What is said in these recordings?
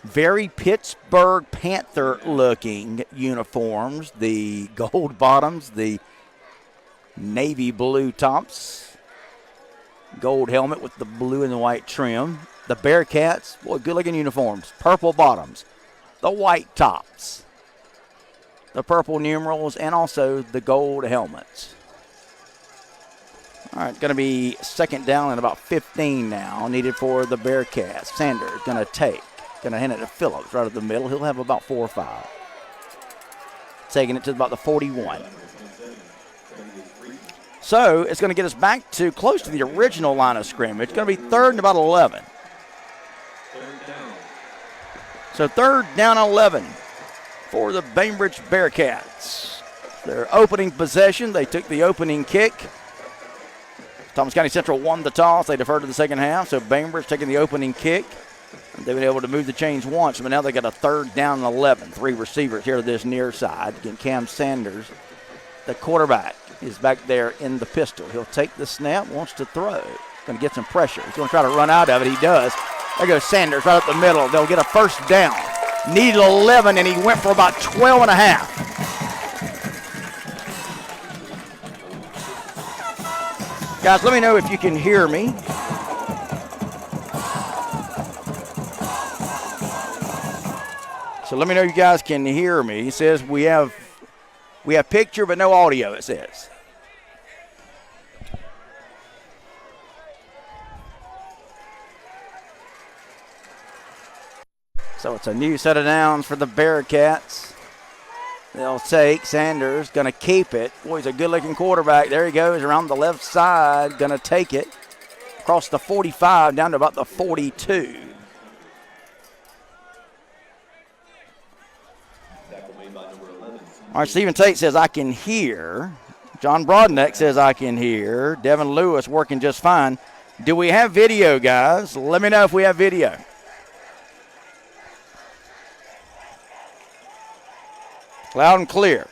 Very Pittsburgh Panther-looking uniforms. The gold bottoms, the navy blue tops, gold helmet with the blue and the white trim. The Bearcats, boy, good-looking uniforms. Purple bottoms, the white tops, the purple numerals, and also the gold helmets. All right, going to be second down and about 15 now, needed for the Bearcats. Sanders going to take. Going to hand it to Phillips right at the middle. He'll have about 4 or 5. Taking it to about the 41. So it's going to get us back to close to the original line of scrimmage. It's going to be third and about 11. So third down 11 for the Bainbridge Bearcats. Their opening possession, they took the opening kick. Thomas County Central won the toss. They deferred to the second half, so Bainbridge taking the opening kick. They've been able to move the chains once, but now they got a third down and 11. 3 receivers here to this near side. Again, Cam Sanders, the quarterback, is back there in the pistol. He'll take the snap, wants to throw. Going to get some pressure. He's going to try to run out of it. He does. There goes Sanders right up the middle. They'll get a first down. Needed 11, and he went for about 12 and a half. Guys, let me know if you can hear me. So let me know you guys can hear me. He says we have picture but no audio, it says. So it's a new set of downs for the Bearcats. They'll take. Sanders going to keep it. Boy, he's a good-looking quarterback. There he goes around the left side. Going to take it across the 45 down to about the 42. All right, Stephen Tate says, I can hear. John Broadneck says, I can hear. Devin Lewis working just fine. Do we have video, guys? Let me know if we have video. Loud and clear.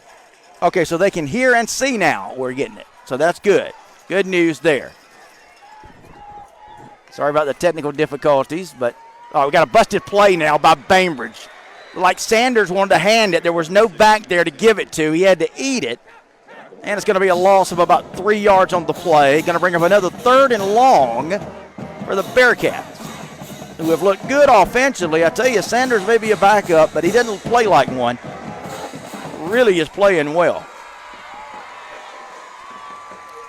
Okay, so they can hear and see now. We're getting it. So that's good. Good news there. Sorry about the technical difficulties, but we got a busted play now by Bainbridge. Like Sanders wanted to hand it. There was no back there to give it to. He had to eat it. And it's going to be a loss of about 3 yards on the play. Going to bring up another third and long for the Bearcats, who have looked good offensively. I tell you, Sanders may be a backup, but he doesn't play like one. Really is playing well.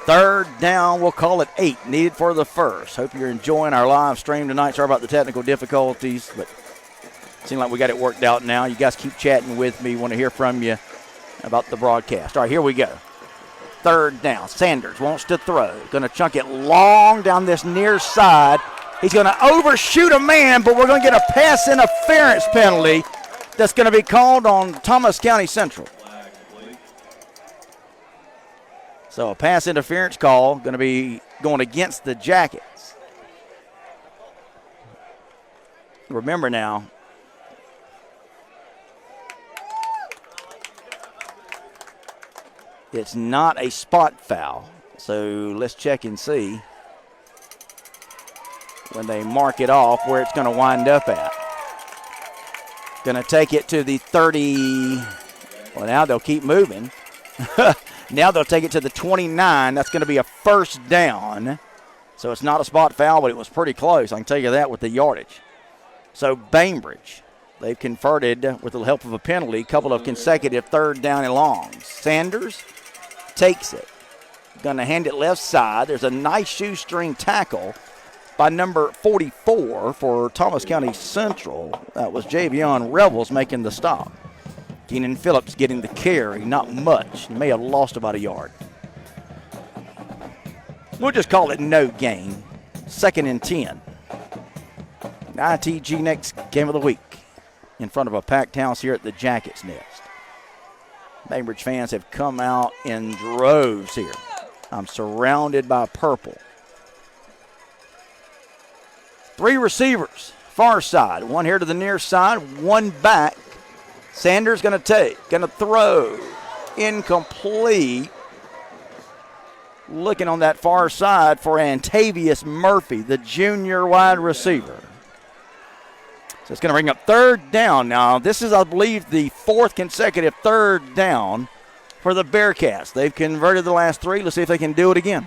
Third down, we'll call it 8, needed for the first. Hope you're enjoying our live stream tonight. Sorry about the technical difficulties, but it seems like we got it worked out now. You guys keep chatting with me. Want to hear from you about the broadcast. All right, here we go. Third down. Sanders wants to throw. Going to chunk it long down this near side. He's going to overshoot a man, but we're going to get a pass interference penalty that's going to be called on Thomas County Central. So a pass interference call going to be going against the Jackets. Remember now, it's not a spot foul. So let's check and see when they mark it off where it's going to wind up at. Going to take it to the 30. Well, now they'll keep moving. Now they'll take it to the 29. That's going to be a first down. So it's not a spot foul, but it was pretty close. I can tell you that with the yardage. So Bainbridge, they've converted with the help of a penalty, a couple of consecutive third down and longs. Sanders takes it. Going to hand it left side. There's a nice shoestring tackle by number 44 for Thomas County Central. That was Javion Revels making the stop. Keenan Phillips getting the carry, not much. He may have lost about a yard. We'll just call it no gain. 2nd and 10. ITG next game of the week in front of a packed house here at the Jackets Nest. Bainbridge fans have come out in droves here. I'm surrounded by purple. 3 receivers, far side. 1 here to the near side, 1 back. Sanders going to take, going to throw. Incomplete. Looking on that far side for Antavius Murphy, the junior wide receiver. So it's going to bring up third down. Now, this is, I believe, the fourth consecutive third down for the Bearcats. They've converted the last three. Let's see if they can do it again.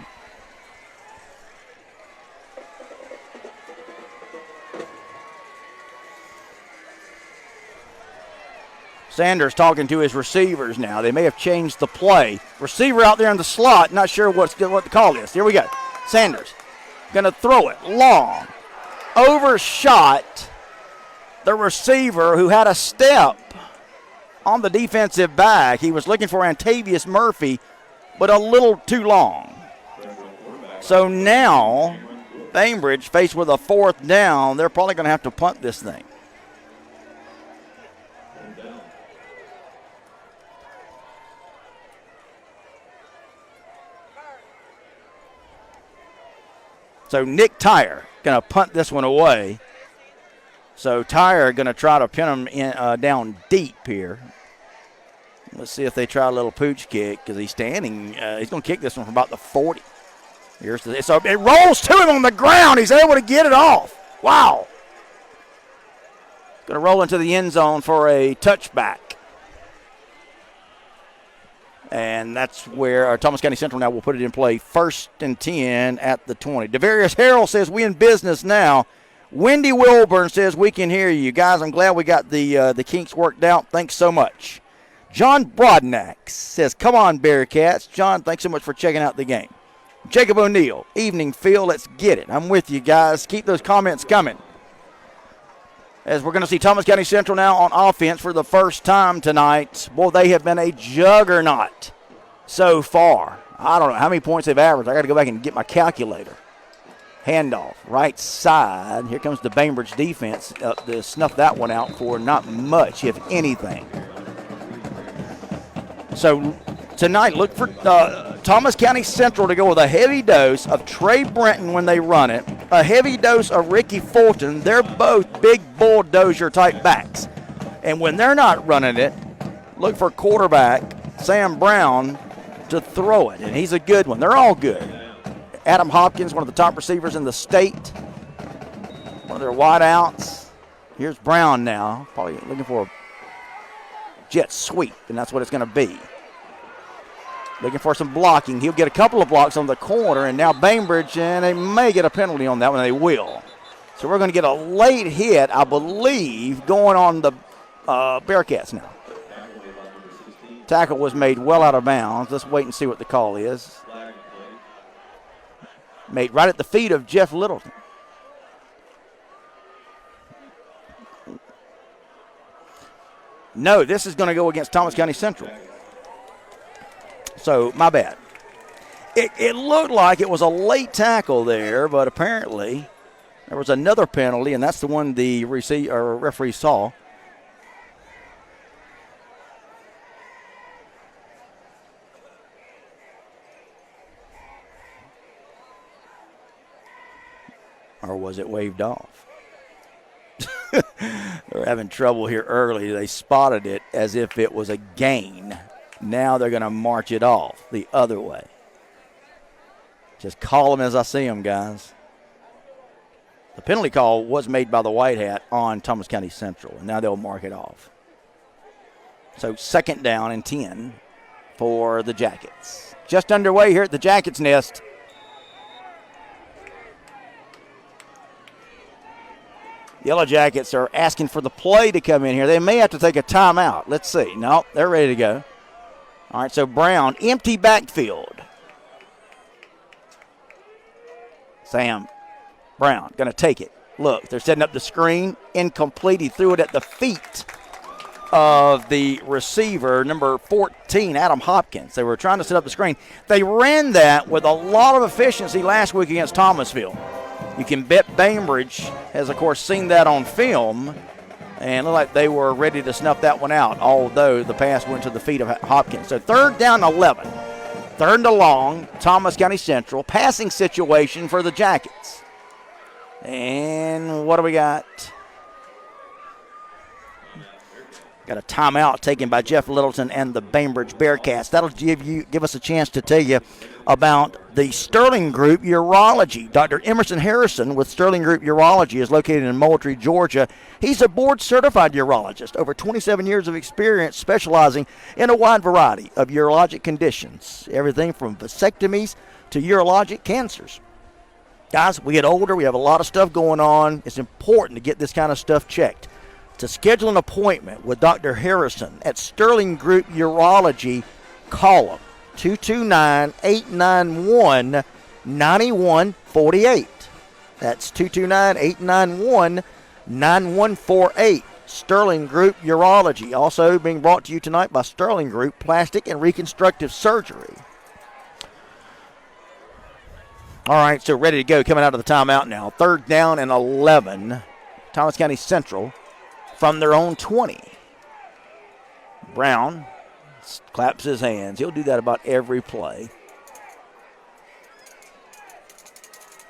Sanders talking to his receivers now. They may have changed the play. Receiver out there in the slot, not sure what the call is. Here we go. Sanders going to throw it long. Overshot the receiver who had a step on the defensive back. He was looking for Antavius Murphy, but a little too long. So now, Bainbridge faced with a fourth down. They're probably going to have to punt this thing. So Nick Tyre going to punt this one away. So Tyre going to try to pin him in, down deep here. Let's see if they try a little pooch kick because he's standing. He's going to kick this one from about the 40. So it rolls to him on the ground. He's able to get it off. Wow. Going to roll into the end zone for a touchback. And that's where Thomas County Central now will put it in play. 1st and 10 at the 20. Devarius Harrell says we in business now. Wendy Wilburn says we can hear you. Guys, I'm glad we got the kinks worked out. Thanks so much. John Brodnack says, come on, Bearcats. John, thanks so much for checking out the game. Jacob O'Neill, evening Phil, let's get it. I'm with you guys. Keep those comments coming. As we're going to see Thomas County Central now on offense for the first time tonight. Boy, they have been a juggernaut so far. I don't know how many points they've averaged. I got to go back and get my calculator. Handoff, right side. Here comes the Bainbridge defense to snuff that one out for not much, if anything. So tonight, look for Thomas County Central to go with a heavy dose of Trey Brenton when they run it, a heavy dose of Ricky Fulton. They're both big bulldozer-type backs. And when they're not running it, look for quarterback Sam Brown to throw it, and he's a good one. They're all good. Adam Hopkins, one of the top receivers in the state, one of their wideouts. Here's Brown now, probably looking for a jet sweep, and that's what it's going to be. Looking for some blocking. He'll get a couple of blocks on the corner, and now Bainbridge, and they may get a penalty on that one. They will. So we're going to get a late hit, I believe, going on the Bearcats now. Tackle was made well out of bounds. Let's wait and see what the call is. Made right at the feet of Jeff Littleton. No, this is going to go against Thomas County Central. So, my bad. It looked like it was a late tackle there, but apparently there was another penalty, and that's the one the referee saw. Or was it waved off? They're having trouble here early. They spotted it as if it was a gain. Now they're going to march it off the other way. Just call them as I see them, guys. The penalty call was made by the White Hat on Thomas County Central, and now they'll mark it off. So 2nd down and 10 for the Jackets. Just underway here at the Jackets' nest. Yellow Jackets are asking for the play to come in here. They may have to take a timeout. Let's see. No, they're ready to go. All right, so Brown, empty backfield. Sam Brown going to take it. Look, they're setting up the screen. Incomplete. He threw it at the feet of the receiver, number 14, Adam Hopkins. They were trying to set up the screen. They ran that with a lot of efficiency last week against Thomasville. You can bet Bainbridge has, of course, seen that on film and looked like they were ready to snuff that one out, although the pass went to the feet of Hopkins. So 3rd down 11. 3rd and long, Thomas County Central. Passing situation for the Jackets. And what do we got? Got a timeout taken by Jeff Littleton and the Bainbridge Bearcats. That'll give us a chance to tell you about the Sterling Group Urology. Dr. Emerson Harrison with Sterling Group Urology is located in Moultrie, Georgia. He's a board-certified urologist, over 27 years of experience specializing in a wide variety of urologic conditions, everything from vasectomies to urologic cancers. Guys, we get older, we have a lot of stuff going on. It's important to get this kind of stuff checked. To schedule an appointment with Dr. Harrison at Sterling Group Urology, call him 229-891-9148. That's 229-891-9148. Sterling Group Urology. Also being brought to you tonight by Sterling Group Plastic and Reconstructive Surgery. All right, so ready to go coming out of the timeout now. 3rd down and 11. Thomas County Central from their own 20. Brown claps his hands. He'll do that about every play.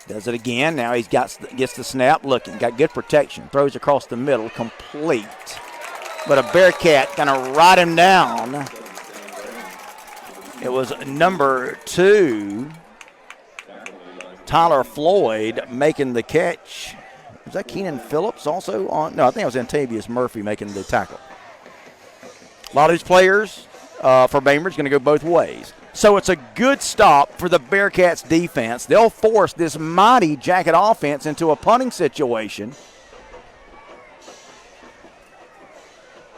Does it again. Now he's gets the snap looking. Got good protection. Throws across the middle. Complete. But a Bearcat going to ride him down. It was number 2, Tyler Floyd, making the catch. Was that Keenan Phillips also on? No, I think it was Antavius Murphy making the tackle. A lot of these players for Bainbridge going to go both ways. So it's a good stop for the Bearcats defense. They'll force this mighty Jacket offense into a punting situation.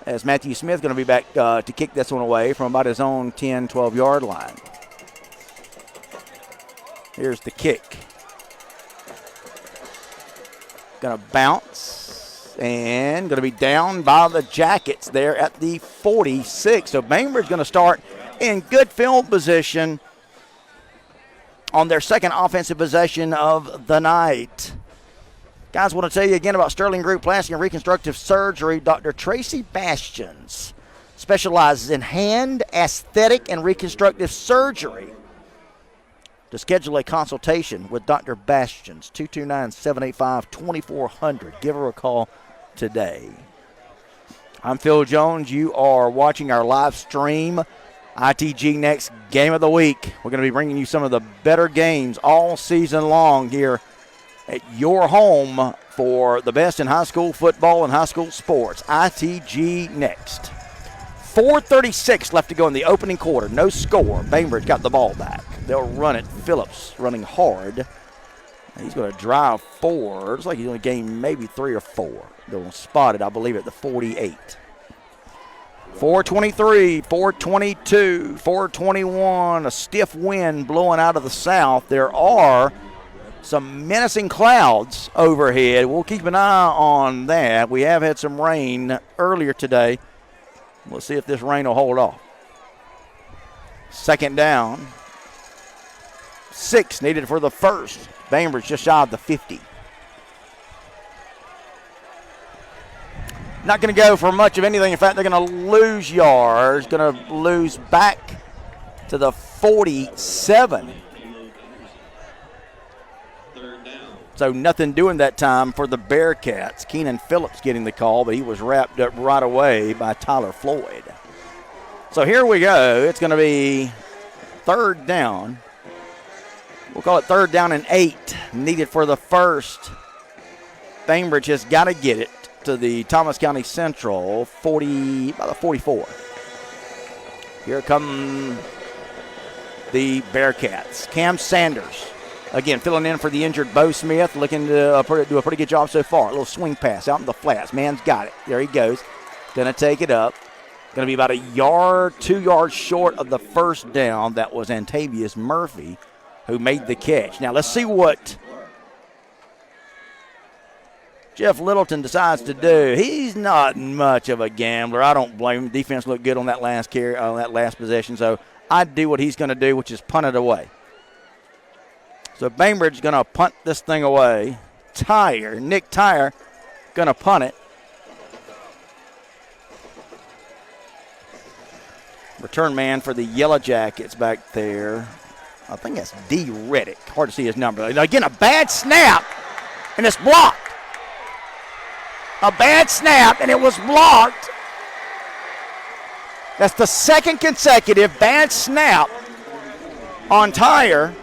As Matthew Smith going to be back to kick this one away from about his own 10, 12-yard line. Here's the kick. Going to bounce and going to be down by the Jackets there at the 46. So Bainbridge going to start in good field position on their second offensive possession of the night. Guys, I want to tell you again about Sterling Group Plastic and Reconstructive Surgery. Dr. Tracy Bastions specializes in hand, aesthetic, and reconstructive surgery. To schedule a consultation with Dr. Bastions, 229-785-2400. Give her a call today. I'm Phil Jones. You are watching our live stream, ITG Next Game of the Week. We're going to be bringing you some of the better games all season long here at your home for the best in high school football and high school sports. ITG Next. 4:36 left to go in the opening quarter. No score. Bainbridge got the ball back. They'll run it. Phillips running hard. He's going to drive forward. Looks like he's going to gain maybe 3 or 4. They'll spot it, I believe, at the 48. 4:23, 4:22, 4:21. A stiff wind blowing out of the south. There are some menacing clouds overhead. We'll keep an eye on that. We have had some rain earlier today. We'll see if this rain will hold off. 2nd down. 6 needed for the first. Bainbridge just shy of the 50. Not going to go for much of anything. In fact, they're going to lose yards. Going to lose back to the 47. So nothing doing that time for the Bearcats. Keenan Phillips getting the call, but he was wrapped up right away by Tyler Floyd. So here we go. It's going to be 3rd down. We'll call it 3rd down and 8. Needed for the first. Bainbridge has got to get it to the Thomas County Central 40, by the 44. Here come the Bearcats. Cam Sanders, again, filling in for the injured Bo Smith, looking to do a pretty good job so far. A little swing pass out in the flats. Man's got it. There he goes. Going to take it up. Going to be about 2 yards short of the first down. That was Antavius Murphy who made the catch. Now let's see what Jeff Littleton decides to do. He's not much of a gambler. I don't blame him. Defense looked good on that last carry, on that last possession. So I'd do what he's going to do, which is punt it away. So Bainbridge is going to punt this thing away. Nick Tyre, going to punt it. Return man for the Yellow Jackets back there. I think that's D. Reddick. Hard to see his number. Again, a bad snap, and it's blocked. A bad snap, and it was blocked That's the second consecutive bad snap on Tyre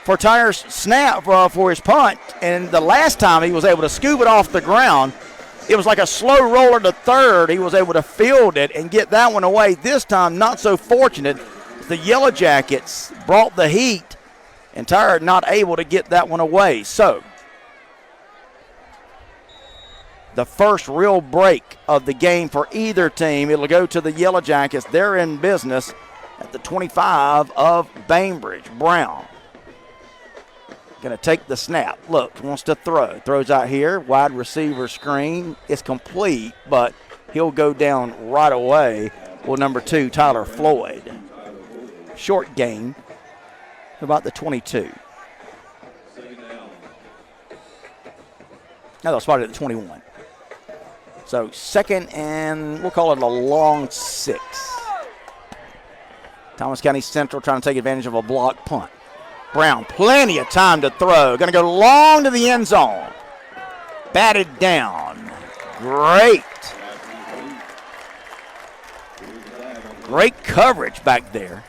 for Tyre's snap for his punt. And the last time he was able to scoop it off the ground, it was like a slow roller to third. He was able to field it and get that one away. This time, not so fortunate. The Yellow Jackets brought the heat, and Tyre not able to get that one away. So, the first real break of the game for either team. It'll go to the Yellow Jackets. They're in business at the 25 of Bainbridge. Brown going to take the snap. Look, wants to throw. Throws out here. Wide receiver screen. It's complete, but he'll go down right away with number 2, Tyler Floyd. Short gain, about the 22. Now they'll spot it at the 21. So second and we'll call it a long 6. Thomas County Central trying to take advantage of a block punt. Brown, plenty of time to throw. Going to go long to the end zone. Batted down. Great. Great coverage back there.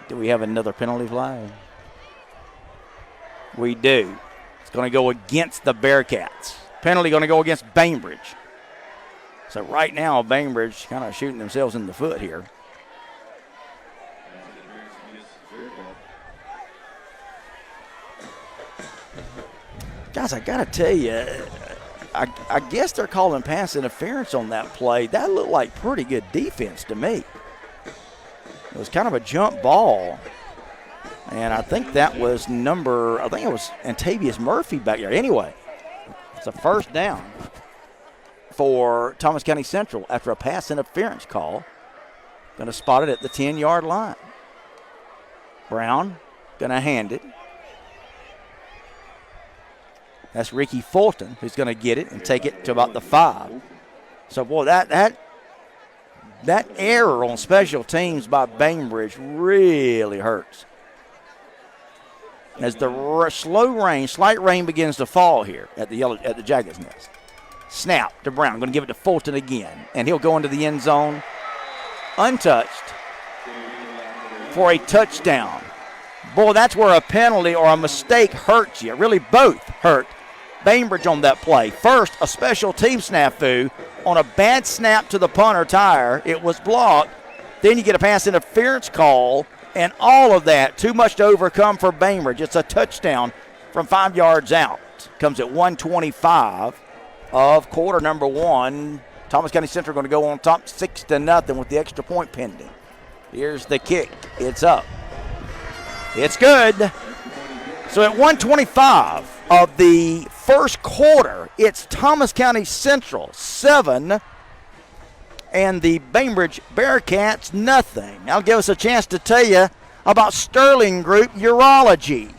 Do we have another penalty flag? We do. It's going to go against the Bearcats. Penalty going to go against Bainbridge. So right now, Bainbridge kind of shooting themselves in the foot here. Guys, I got to tell you, I guess they're calling pass interference on that play. That looked like pretty good defense to me. It was kind of a jump ball. And I think that was it was Antavius Murphy back there. Anyway, it's a first down for Thomas County Central after a pass interference call. Going to spot it at the 10-yard line. Brown going to hand it. That's Ricky Fulton who's going to get it and take it to about the 5. So, boy, that error on special teams by Bainbridge really hurts. As the slight rain begins to fall here at the Jackets Nest. Snap to Brown. Going to give it to Fulton again. And he'll go into the end zone untouched for a touchdown. Boy, that's where a penalty or a mistake hurts you. Really both hurt Bainbridge on that play. First, a special team snafu on a bad snap to the punter, Tyre. It was blocked. Then you get a pass interference call, and all of that, too much to overcome for Bainbridge. It's a touchdown from 5 yards out. Comes at 1:25 of quarter number 1. Thomas County Central going to go on top 6-0 with the extra point pending. Here's the kick. It's up. It's good. So at 1:25 of the first quarter, it's Thomas County Central 7 and the Bainbridge Bearcats nothing. That'll give us a chance to tell you about Sterling Group Urology.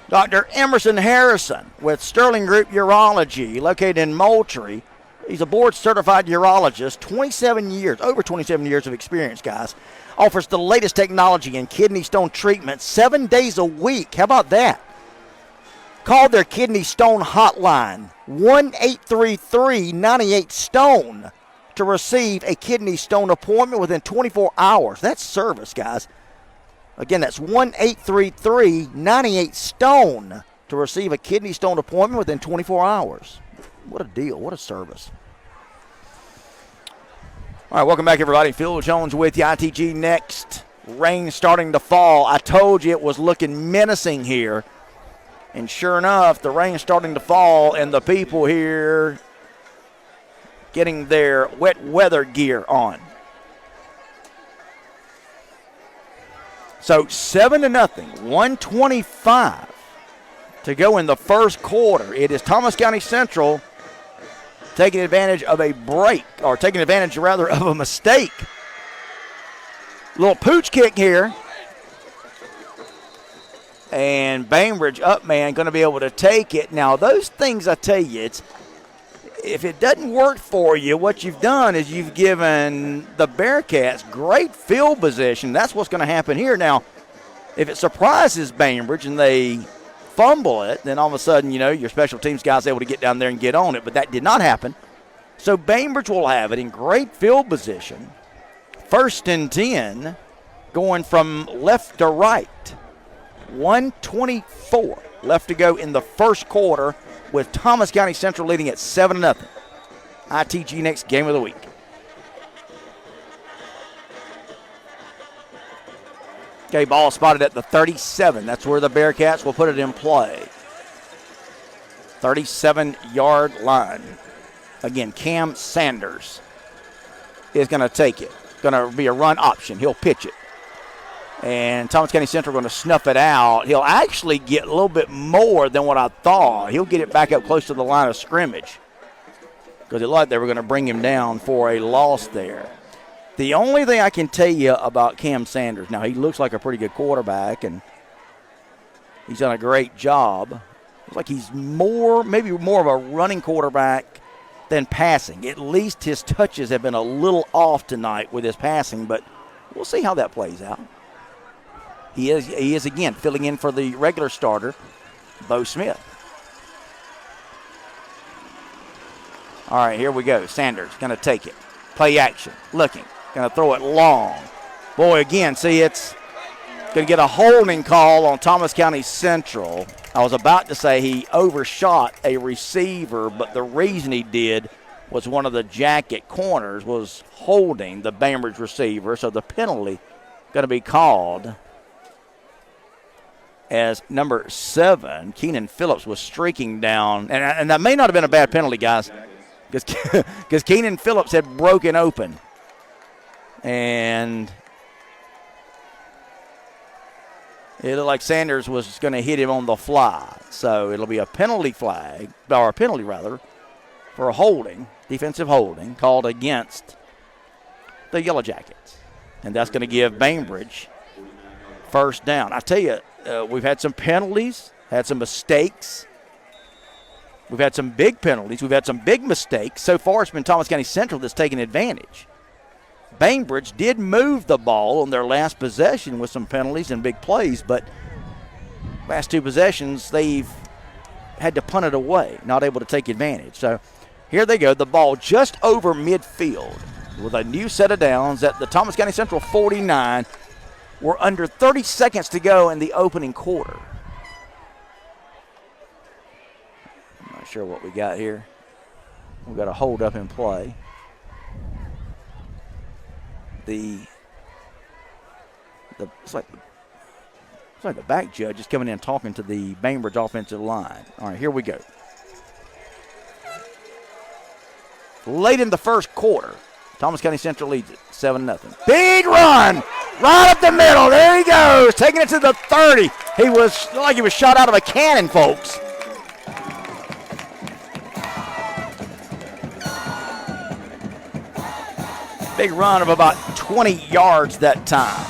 Dr. Emerson Harrison with Sterling Group Urology, located in Moultrie. He's a board-certified urologist, over 27 years of experience, guys. Offers the latest technology in kidney stone treatment 7 days a week. How about that? Call their kidney stone hotline, 1-833-98-STONE, to receive a kidney stone appointment within 24 hours. That's service, guys. Again, that's 1-833-98-STONE to receive a kidney stone appointment within 24 hours. What a deal. What a service. All right, welcome back, everybody. Phil Jones with you. ITG next. Rain starting to fall. I told you it was looking menacing here. And sure enough, the rain starting to fall, and the people here getting their wet weather gear on. So 7-0, 1:25 to go in the first quarter. It is Thomas County Central taking advantage of a break, or taking advantage rather of a mistake. Little pooch kick here. And Bainbridge up man going to be able to take it. Now those things, I tell you, if it doesn't work for you, what you've done is you've given the Bearcats great field position. That's what's going to happen here. Now, if it surprises Bainbridge and they fumble it, then all of a sudden, your special teams guy's able to get down there and get on it, but that did not happen. So Bainbridge will have it in great field position. 1st and 10, going from left to right. 1:24 left to go in the first quarter, with Thomas County Central leading at 7-0. ITG next game of the week. Okay, ball spotted at the 37. That's where the Bearcats will put it in play. 37-yard line. Again, Cam Sanders is going to take it. Going to be a run option. He'll pitch it. And Thomas County Central going to snuff it out. He'll actually get a little bit more than what I thought. He'll get it back up close to the line of scrimmage, because it looked like they were going to bring him down for a loss there. The only thing I can tell you about Cam Sanders, now he looks like a pretty good quarterback, and he's done a great job. It's like he's maybe more of a running quarterback than passing. At least his touches have been a little off tonight with his passing, but we'll see how that plays out. He is again filling in for the regular starter, Bo Smith. All right, here we go. Sanders going to take it. Play action. Looking. Going to throw it long. Boy, again, see, it's going to get a holding call on Thomas County Central. I was about to say he overshot a receiver, but the reason he did was one of the jacket corners was holding the Bainbridge receiver, so the penalty going to be called as number 7, Keenan Phillips, was streaking down. And that may not have been a bad penalty, guys, because Keenan Phillips had broken open. And it looked like Sanders was going to hit him on the fly. So it'll be a penalty flag, or a penalty rather, for a holding, defensive holding, called against the Yellow Jackets. And that's going to give Bainbridge first down. I tell you, we've had some penalties, had some mistakes. We've had some big penalties. We've had some big mistakes. So far, it's been Thomas County Central that's taken advantage. Bainbridge did move the ball on their last possession with some penalties and big plays, but last 2 possessions, they've had to punt it away, not able to take advantage. So here they go, the ball just over midfield with a new set of downs at the Thomas County Central 49. We're under 30 seconds to go in the opening quarter. I'm not sure what we got here. We've got a hold up in play. It's like the back judge is coming in talking to the Bainbridge offensive line. All right, here we go. Late in the first quarter, Thomas County Central leads it 7-0. Big run right up the middle. There he goes, taking it to the 30. He was like he was shot out of a cannon, folks. Big run of about 20 yards that time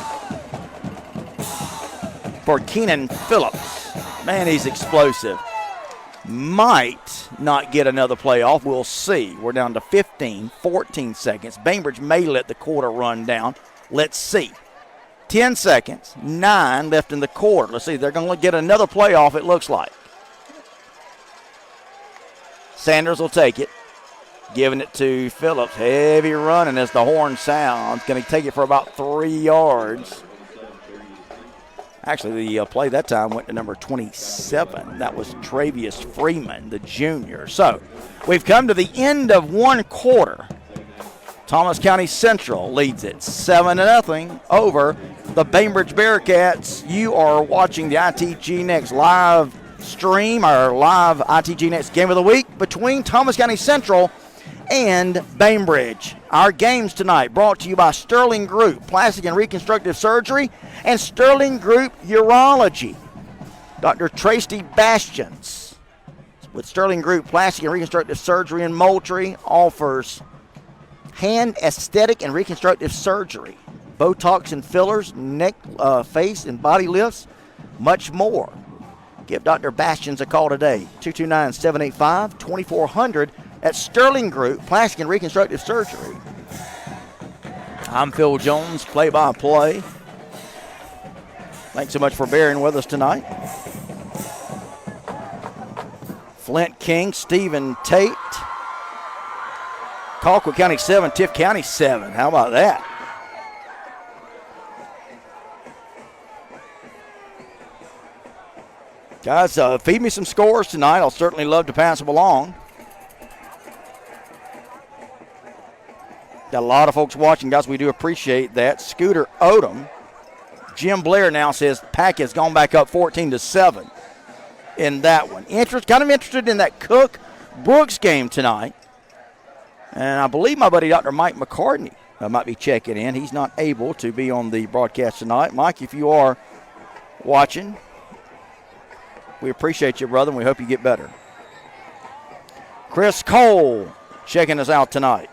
for Keenan Phillips. Man, he's explosive. Might not get another playoff. We'll see. We're down to 14 seconds. Bainbridge may let the quarter run down. Let's see. 10 seconds, 9 left in the quarter. Let's see. They're going to get another playoff, it looks like. Sanders will take it. Giving it to Phillips. Heavy running as the horn sounds. Going to take it for about 3 yards. Actually, the play that time went to number 27. That was Travius Freeman, the junior. So we've come to the end of one quarter. Thomas County Central leads it 7-0 over the Bainbridge Bearcats. You are watching the ITG Next live stream, our live ITG Next game of the week between Thomas County Central and Bainbridge. Our games tonight brought to you by Sterling Group Plastic and Reconstructive Surgery and Sterling Group Urology. Dr. Tracy Bastions with Sterling Group Plastic and Reconstructive Surgery in Moultrie offers hand aesthetic and reconstructive surgery, Botox and fillers, neck, face, and body lifts, much more. Give Dr. Bastions a call today, 229-785-2400 at Sterling Group Plastic and Reconstructive Surgery. I'm Phil Jones, play-by-play. Thanks so much for bearing with us tonight. Flint King, Stephen Tate. Colquitt County 7, Tift County 7. How about that? Guys, feed me some scores tonight. I'll certainly love to pass them along. Got a lot of folks watching, guys. We do appreciate that. Scooter Odom. Jim Blair now says Pack has gone back up 14-7 in that one. Kind of interested in that Cook-Brooks game tonight. And I believe my buddy Dr. Mike McCartney might be checking in. He's not able to be on the broadcast tonight. Mike, if you are watching, we appreciate you, brother, and we hope you get better. Chris Cole checking us out tonight.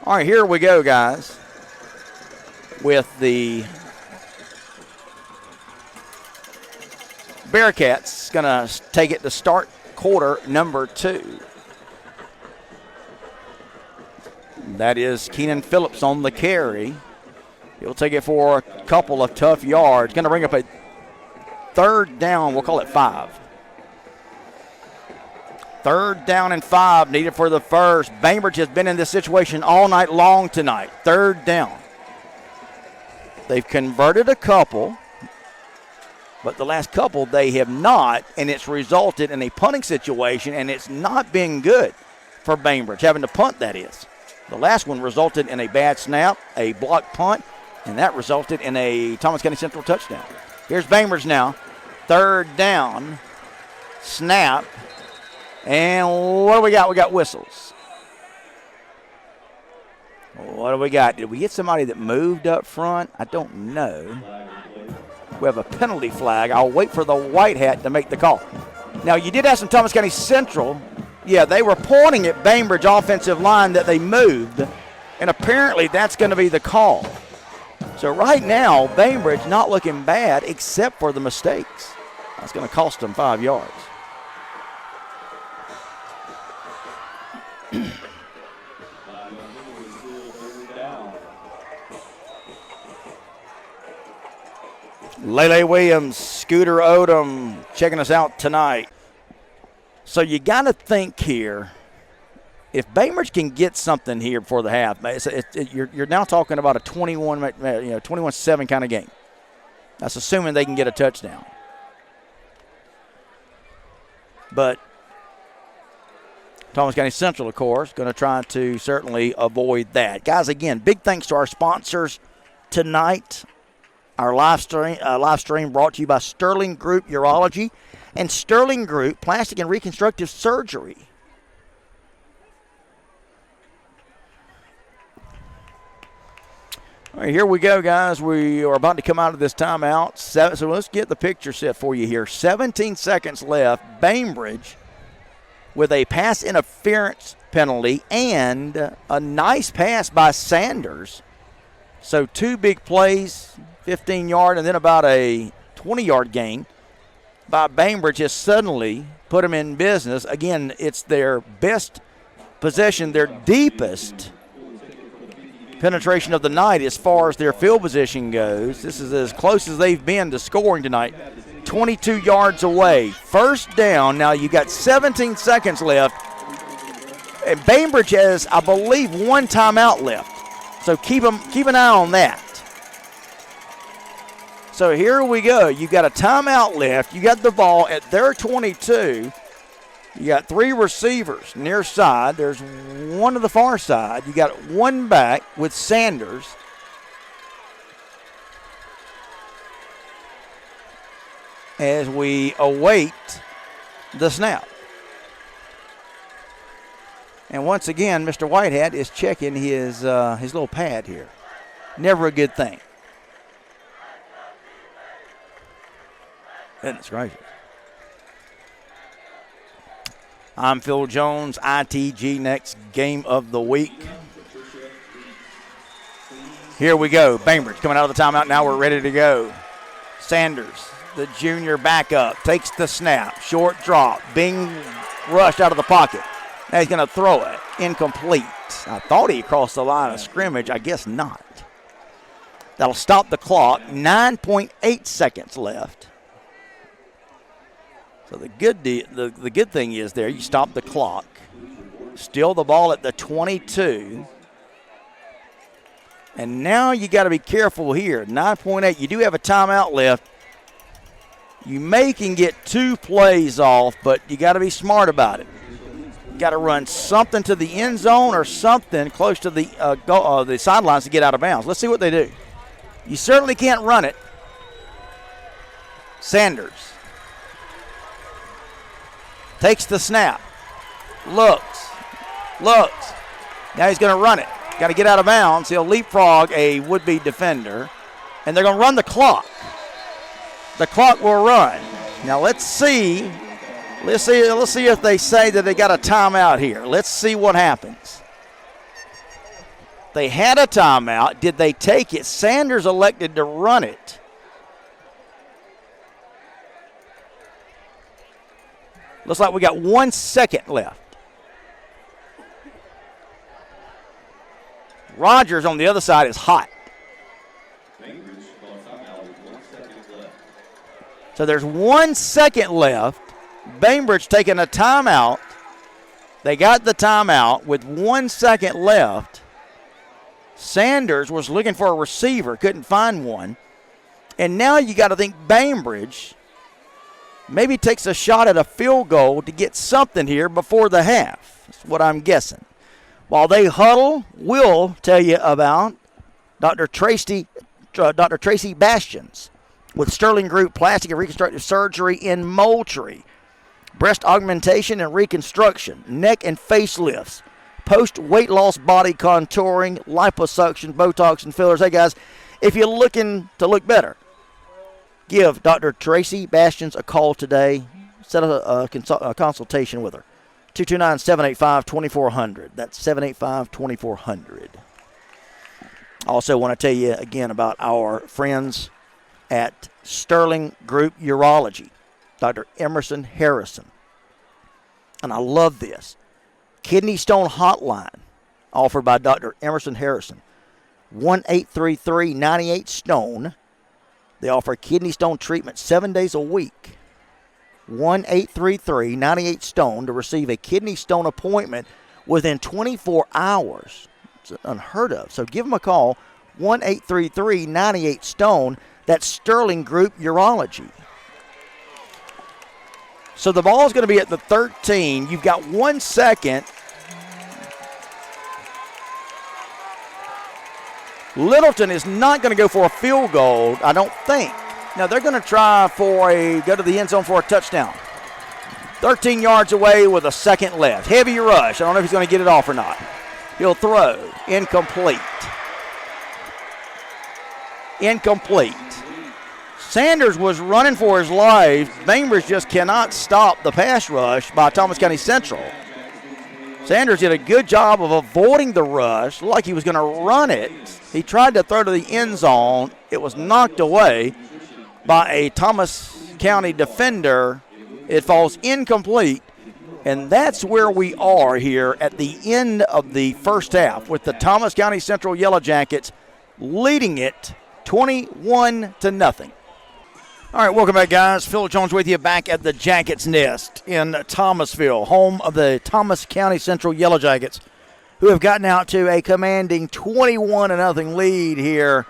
All right, here we go, guys, with the Bearcats. Going to take it to start quarter number 2. That is Keenan Phillips on the carry. He'll take it for a couple of tough yards. Going to bring up a third down. We'll call it 5. Third down and 5 needed for the first. Bainbridge has been in this situation all night long tonight. Third down. They've converted a couple, but the last couple they have not, and it's resulted in a punting situation, and it's not been good for Bainbridge, having to punt, that is. The last one resulted in a bad snap, a blocked punt, and that resulted in a Thomas County Central touchdown. Here's Bainbridge now. Third down. Snap. And what do we got? We got whistles. What do we got? Did we get somebody that moved up front? I don't know. We have a penalty flag. I'll wait for the white hat to make the call. Now, you did have some Thomas County Central. Yeah, they were pointing at Bainbridge offensive line that they moved, and apparently that's going to be the call. So right now, Bainbridge not looking bad except for the mistakes. That's going to cost them 5 yards. Lele Williams, Scooter Odom checking us out tonight. So you got to think here, if Bainbridge can get something here before the half, you're now talking about a 21-7 kind of game. That's assuming they can get a touchdown. But Thomas County Central, of course, going to try to certainly avoid that. Guys, again, big thanks to our sponsors tonight. Our live stream brought to you by Sterling Group Urology and Sterling Group Plastic and Reconstructive Surgery. All right, here we go, guys. We are about to come out of this timeout. So let's get the picture set for you here. 17 seconds left. Bainbridge with a pass interference penalty and a nice pass by Sanders. So 2 big plays, 15-yard, and then about a 20-yard gain by Bainbridge has suddenly put them in business. Again, it's their best possession, their deepest penetration of the night as far as their field position goes. This is as close as they've been to scoring tonight. 22 yards away. First down. Now you got 17 seconds left. And Bainbridge has, I believe, 1 timeout left. So keep an eye on that. So here we go. You got a timeout left. You got the ball at their 22. You got 3 receivers near side. There's 1 to the far side. You got 1 back with Sanders. As we await the snap. And once again, Mr. Whitehead is checking his little pad here. Never a good thing. Goodness gracious. I'm Phil Jones, ITG next game of the week. Here we go. Bainbridge coming out of the timeout. Now we're ready to go. Sanders, the junior backup, takes the snap. Short drop. Being rushed out of the pocket. Now he's going to throw it. Incomplete. I thought he crossed the line of scrimmage. I guess not. That'll stop the clock. 9.8 seconds left. So the good thing is there, you stop the clock. Still the ball at the 22. And now you got to be careful here. 9.8, you do have a timeout left. You can get 2 plays off, but you got to be smart about it. You got to run something to the end zone or something close to the sidelines to get out of bounds. Let's see what they do. You certainly can't run it. Sanders takes the snap. Looks. Now he's going to run it. Got to get out of bounds. He'll leapfrog a would-be defender, and they're going to run the clock. The clock will run. Now let's see. Let's see if they say that they got a timeout here. Let's see what happens. They had a timeout. Did they take it? Sanders elected to run it. Looks like we got 1 second left. Rogers on the other side is hot. So there's 1 second left. Bainbridge taking a timeout. They got the timeout with 1 second left. Sanders was looking for a receiver, couldn't find one. And now you got to think Bainbridge maybe takes a shot at a field goal to get something here before the half. That's what I'm guessing. While they huddle, we'll tell you about Dr. Tracy Bastions with Sterling Group Plastic and Reconstructive Surgery in Moultrie. Breast augmentation and reconstruction, neck and facelifts, post-weight loss body contouring, liposuction, Botox, and fillers. Hey, guys, if you're looking to look better, give Dr. Tracy Bastions a call today. Set a consultation with her. 229-785-2400. That's 785-2400. Also want to tell you again about our friends at Sterling Group Urology, Dr. Emerson Harrison. And I love this. Kidney stone hotline offered by Dr. Emerson Harrison. 1-833-98-STONE. They offer kidney stone treatment 7 days a week. 1-833-98-STONE to receive a kidney stone appointment within 24 hours. It's unheard of. So give them a call, 1-833-98-STONE. That's Sterling Group Urology. So the ball is going to be at the 13. You've got 1 second. Littleton is not going to go for a field goal, I don't think. Now they're going to try go to the end zone for a touchdown. 13 yards away with a second left. Heavy rush. I don't know if he's going to get it off or not. He'll throw. Incomplete. Sanders was running for his life. Bainbridge just cannot stop the pass rush by Thomas County Central. Sanders did a good job of avoiding the rush. Looked like he was going to run it. He tried to throw to the end zone. It was knocked away by a Thomas County defender. It falls incomplete. And that's where we are here at the end of the first half with the Thomas County Central Yellow Jackets leading it 21-0. All right, welcome back, guys. Phil Jones with you back at the Jackets Nest in Thomasville, home of the Thomas County Central Yellow Jackets, who have gotten out to a commanding 21-0 lead here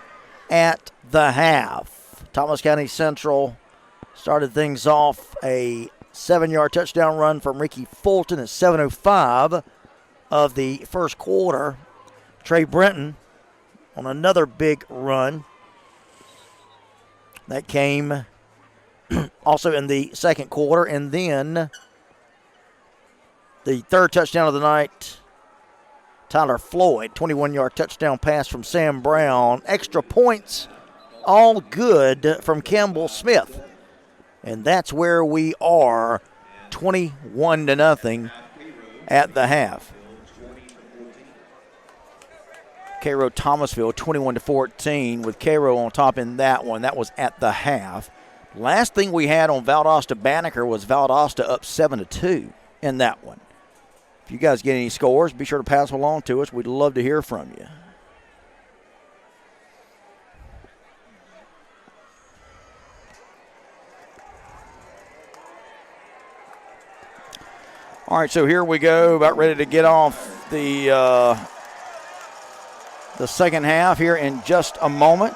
at the half. Thomas County Central started things off a 7-yard touchdown run from Ricky Fulton at 7:05 of the first quarter. Trey Brenton on another big run. That came also in the second quarter. And then the third touchdown of the night, Tyler Floyd, 21-yard touchdown pass from Sam Brown. Extra points, all good from Campbell Smith. And that's where we are, 21-0 at the half. Cairo Thomasville 21-14 with Cairo on top in that one. That was at the half. Last thing we had on Valdosta Banneker was Valdosta up 7-2 in that one. If you guys get any scores, be sure to pass them along to us. We'd love to hear from you. All right, so here we go, about ready to get off the second half here in just a moment.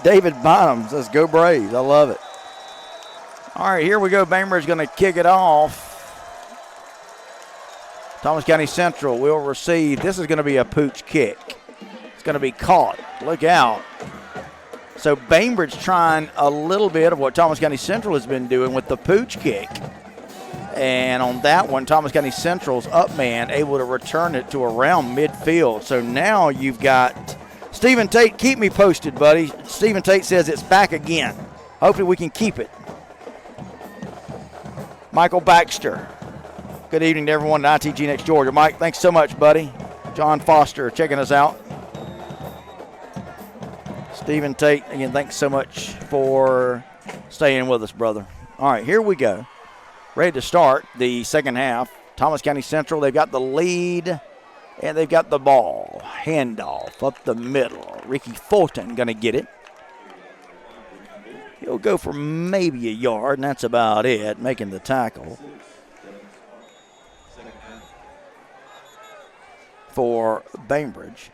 David Bynum says, go Braves. I love it. All right, here we go. Bainbridge going to kick it off. Thomas County Central will receive. This is going to be a pooch kick. It's going to be caught. Look out. So Bainbridge trying a little bit of what Thomas County Central has been doing with the pooch kick. And on that one, Thomas County Central's up man able to return it to around midfield. So now you've got Stephen Tate. Keep me posted, buddy. Stephen Tate says it's back again. Hopefully we can keep it. Michael Baxter. Good evening to everyone at ITG Next Georgia. Mike, thanks so much, buddy. John Foster checking us out. Stephen Tate, again, thanks so much for staying with us, brother. All right, here we go. Ready to start the second half. Thomas County Central, they've got the lead, and they've got the ball. Handoff up the middle. Ricky Fulton going to get it. He'll go for maybe a yard, and that's about it, making the tackle for Bainbridge.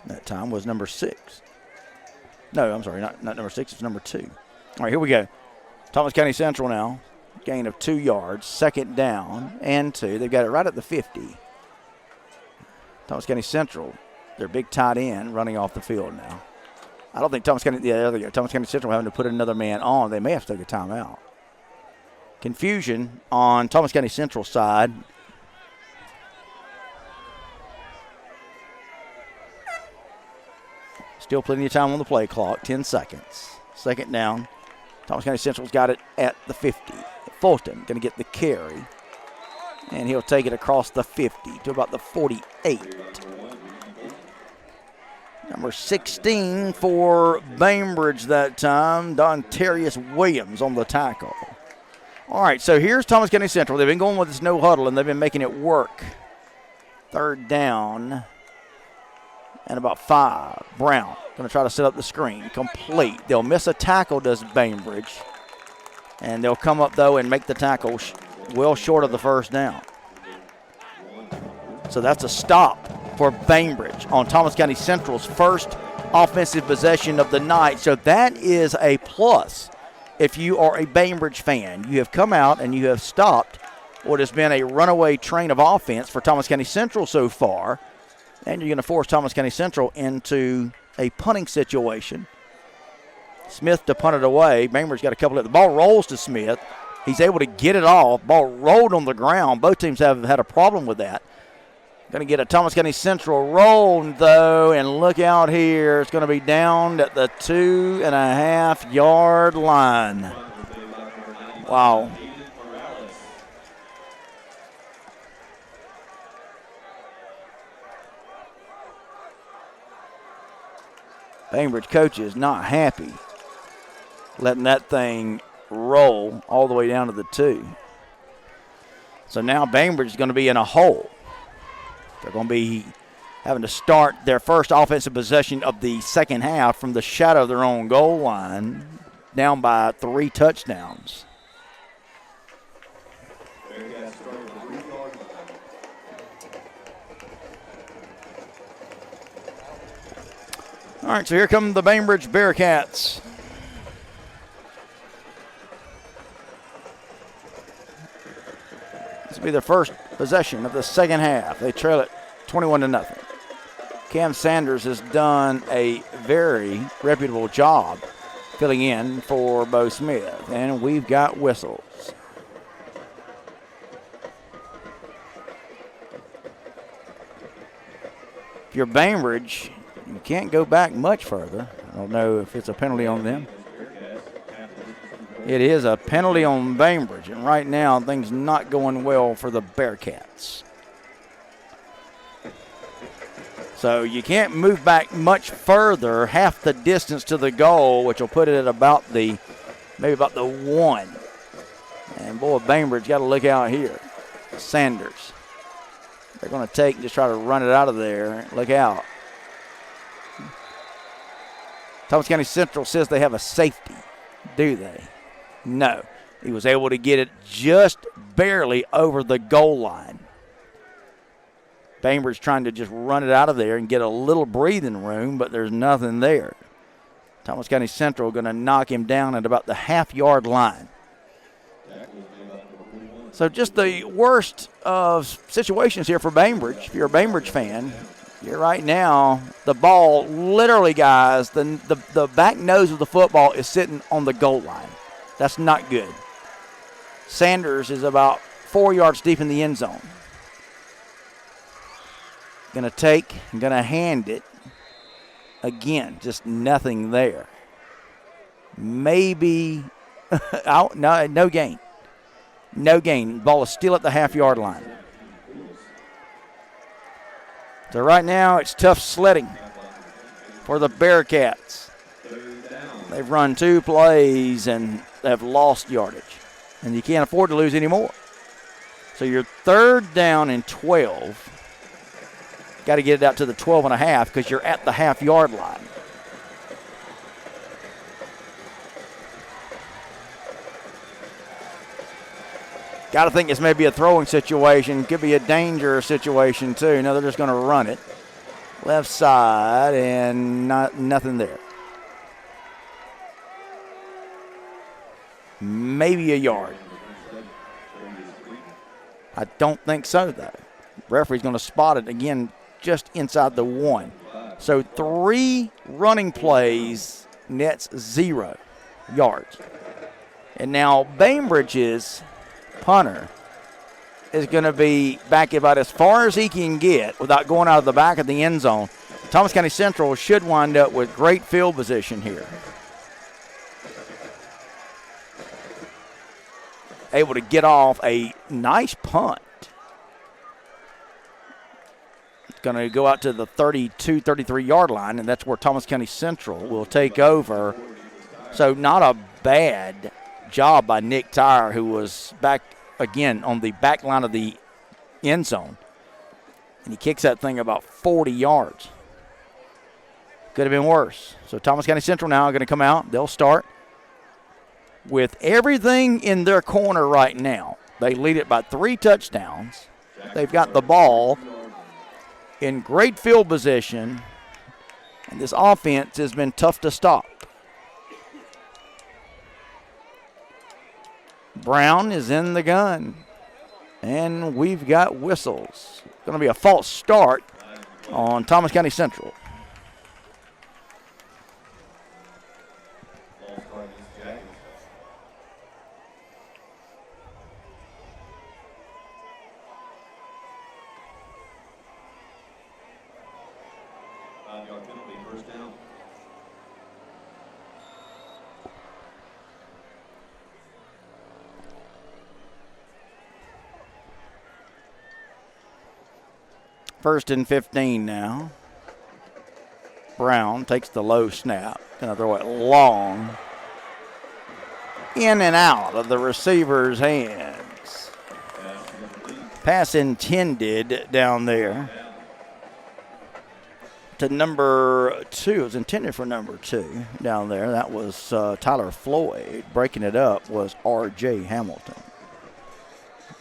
That time was number 6. No, I'm sorry, not number 6, it's number 2. All right, here we go. Thomas County Central now. Gain of 2 yards. Second down and 2. They've got it right at the 50. Thomas County Central, their big tight end, running off the field now. I don't think Thomas County Central having to put another man on. They may have to take a timeout. Confusion on Thomas County Central side. Still plenty of time on the play clock. 10 seconds. Second down. Thomas County Central's got it at the 50. Fulton going to get the carry. And he'll take it across the 50 to about the 48. Number 16 for Bainbridge that time, Dontarius Williams on the tackle. All right, so here's Thomas County Central. They've been going with this no huddle, and they've been making it work. Third down and about 5. Brown going to try to set up the screen. Complete. They'll miss a tackle, does Bainbridge. And they'll come up, though, and make the tackle well short of the first down. So that's a stop for Bainbridge on Thomas County Central's first offensive possession of the night. So that is a plus if you are a Bainbridge fan. You have come out and you have stopped what has been a runaway train of offense for Thomas County Central so far. And you're going to force Thomas County Central into a punting situation. Smith to punt it away. Bainbridge got a couple of the ball rolls to Smith. He's able to get it off. Ball rolled on the ground. Both teams have had a problem with that. Going to get a Thomas County Central roll, though, and look out here. It's going to be down at the 2.5 yard line. Wow. Bainbridge coach is not happy letting that thing roll all the way down to the 2. So now Bainbridge is going to be in a hole. They're going to be having to start their first offensive possession of the second half from the shadow of their own goal line, down by 3 touchdowns. All right, so here come the Bainbridge Bearcats. This will be their first possession of the second half. They trail it 21-0. Cam Sanders has done a very reputable job filling in for Bo Smith, and we've got whistles. If you're Bainbridge, you can't go back much further. I don't know if it's a penalty on them. It is a penalty on Bainbridge, and right now things not going well for the Bearcats. So you can't move back much further, half the distance to the goal, which will put it at about the 1. And boy, Bainbridge got to look out here. Sanders. They're going to take and just try to run it out of there. Look out. Thomas County Central says they have a safety. Do they? No. He was able to get it just barely over the goal line. Bainbridge trying to just run it out of there and get a little breathing room, but there's nothing there. Thomas County Central going to knock him down at about the half-yard line. So just the worst of situations here for Bainbridge. If you're a Bainbridge fan, you're right now, the ball, literally, guys, the back nose of the football is sitting on the goal line. That's not good. Sanders is about 4 yards deep in the end zone. Going to hand it. Again, just nothing there. Maybe, no gain. No gain. Ball is still at the half-yard line. So right now it's tough sledding for the Bearcats. They've run 2 plays and have lost yardage. And you can't afford to lose any more. So you're 3rd down and 12. Got to get it out to the 12 and a half because you're at the half-yard line. Got to think this may be a throwing situation. Could be a dangerous situation, too. No, they're just going to run it. Left side and nothing there. Maybe a yard. I don't think so, though. Referee's going to spot it again just inside the 1. So 3 running plays, nets 0 yards. And now Bainbridge's punter is going to be back about as far as he can get without going out of the back of the end zone. Thomas County Central should wind up with great field position here. Able to get off a nice punt. It's going to go out to the 32, 33-yard line, and that's where Thomas County Central will take over. So not a bad job by Nick Tyre, who was back again on the back line of the end zone. And he kicks that thing about 40 yards. Could have been worse. So Thomas County Central now are going to come out. They'll start with everything in their corner right now. They lead it by 3 touchdowns. They've got the ball in great field position, and this offense has been tough to stop. Brown is in the gun, and we've got whistles. Going to be a false start on Thomas County Central. First and 15 now. Brown takes the low snap. Going to throw it long. In and out of the receiver's hands. Pass intended down there to number 2. It was intended for number 2 down there. That was Tyler Floyd. Breaking it up was R.J. Hamilton.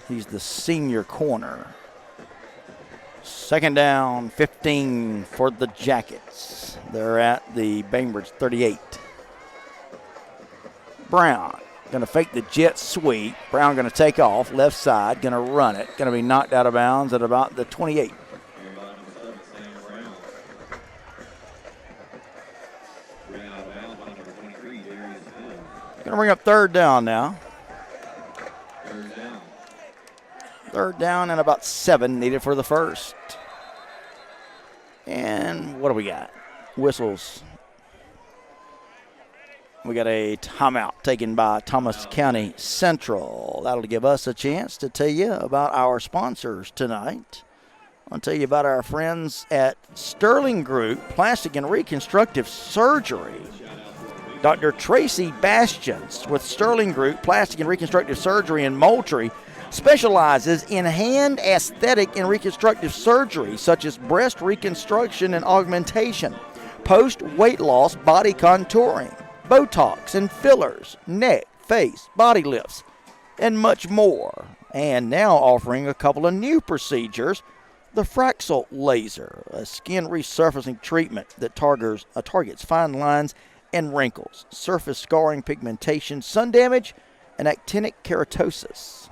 He's the senior corner. Second down, 15 for the Jackets. They're at the Bainbridge 38. Brown going to fake the jet sweep. Brown going to take off, left side, going to run it. Going to be knocked out of bounds at about the 28. Going to bring up third down now. Third down and about 7 needed for the first. And what do we got? Whistles. We got a timeout taken by Thomas County Central. That'll give us a chance to tell you about our sponsors tonight. I'll tell you about our friends at Sterling Group Plastic and Reconstructive Surgery. Dr. Tracy Bastians with Sterling Group Plastic and Reconstructive Surgery in Moultrie specializes in hand aesthetic and reconstructive surgery such as breast reconstruction and augmentation, post-weight loss body contouring, Botox and fillers, neck, face, body lifts, and much more. And now offering a couple of new procedures. The Fraxel Laser, a skin resurfacing treatment that targets fine lines and wrinkles, surface scarring, pigmentation, sun damage, and actinic keratosis.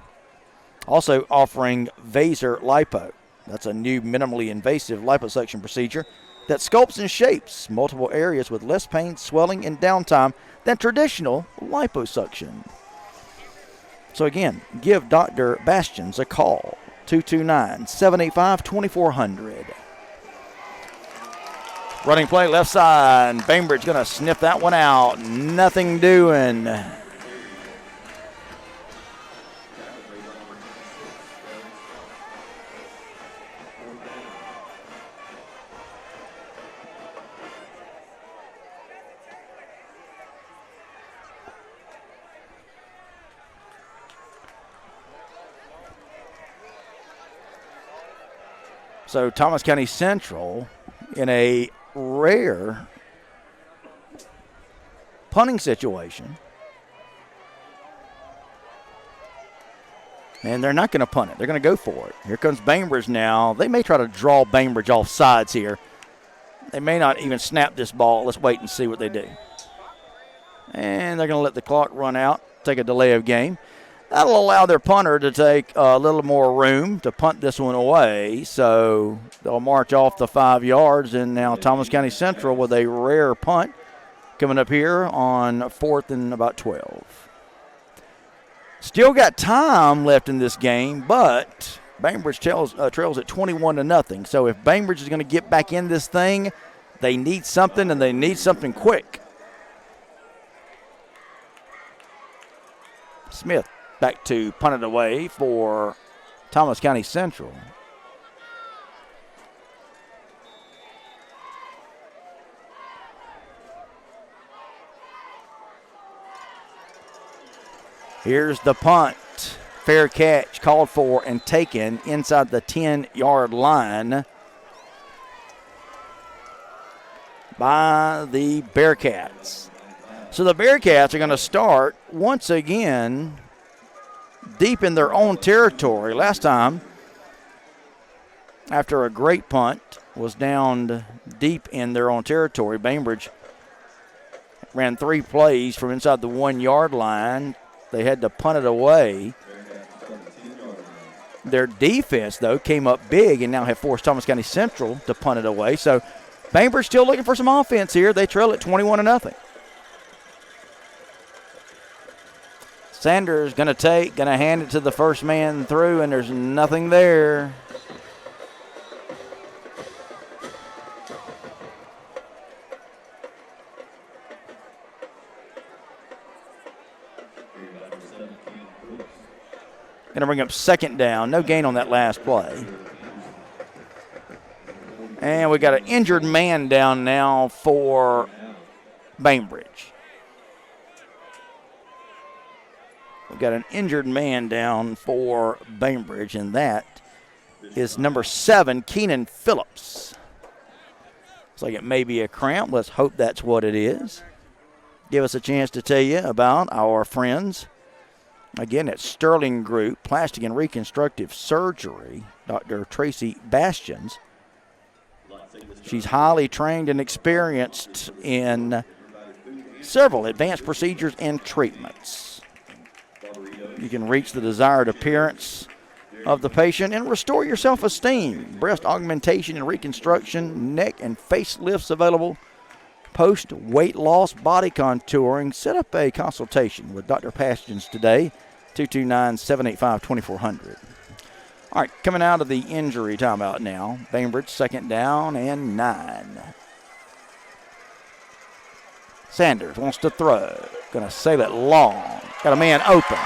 Also offering Vaser Lipo. That's a new minimally invasive liposuction procedure that sculpts and shapes multiple areas with less pain, swelling, and downtime than traditional liposuction. So again, give Dr. Bastions a call, 229-785-2400. Running play left side. Bainbridge going to sniff that one out. Nothing doing. So Thomas County Central in a rare punting situation. And they're not going to punt it. They're going to go for it. Here comes Bainbridge now. They may try to draw Bainbridge off sides here. They may not even snap this ball. Let's wait and see what they do. And they're going to let the clock run out, take a delay of game. That'll allow their punter to take a little more room to punt this one away. So they'll march off the 5 yards. And now Thomas County Central with a rare punt coming up here on 4th and about 12. Still got time left in this game, but Bainbridge trails at 21-0. So if Bainbridge is going to get back in this thing, they need something, and they need something quick. Smith back to punt it away for Thomas County Central. Here's the punt. Fair catch called for and taken inside the 10-yard line by the Bearcats. So the Bearcats are going to start once again deep in their own territory. Last time, after a great punt, was down deep in their own territory. Bainbridge ran 3 plays from inside the 1-yard line. They had to punt it away. Their defense, though, came up big and now have forced Thomas County Central to punt it away. So Bainbridge still looking for some offense here. They trail at 21-0. Sanders going to hand it to the first man through, and there's nothing there. Going to bring up second down. No gain on that last play. And we got an injured man down now for Bainbridge. We've got an injured man down for Bainbridge, and that is number 7, Keenan Phillips. Looks like it may be a cramp. Let's hope that's what it is. Give us a chance to tell you about our friends, again, at Sterling Group, Plastic and Reconstructive Surgery, Dr. Tracy Bastions. She's highly trained and experienced in several advanced procedures and treatments. You can reach the desired appearance of the patient and restore your self-esteem. Breast augmentation and reconstruction, neck and face lifts available. Post-weight loss body contouring. Set up a consultation with Dr. Bastions today, 229-785-2400. All right, coming out of the injury timeout now. Bainbridge, second down and 9. Sanders wants to throw. Going to sail it long. Got a man open,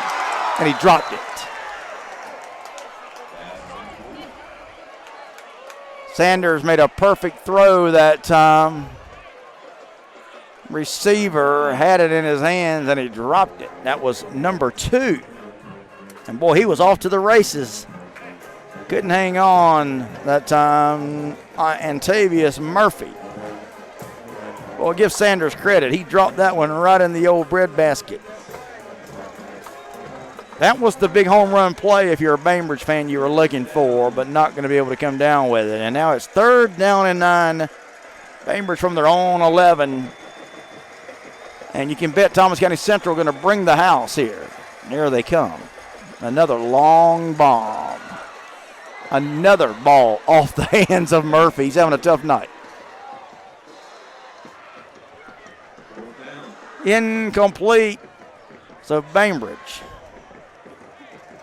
and he dropped it. Sanders made a perfect throw that time. Receiver had it in his hands, and he dropped it. That was number 2. And, boy, he was off to the races. Couldn't hang on that time. Antavius Murphy. Well, give Sanders credit. He dropped that one right in the old breadbasket. That was the big home run play if you're a Bainbridge fan you were looking for, but not going to be able to come down with it. And now it's 3rd down and 9. Bainbridge from their own 11. And you can bet Thomas County Central going to bring the house here. Here they come. Another long bomb. Another ball off the hands of Murphy. He's having a tough night. Incomplete. So Bainbridge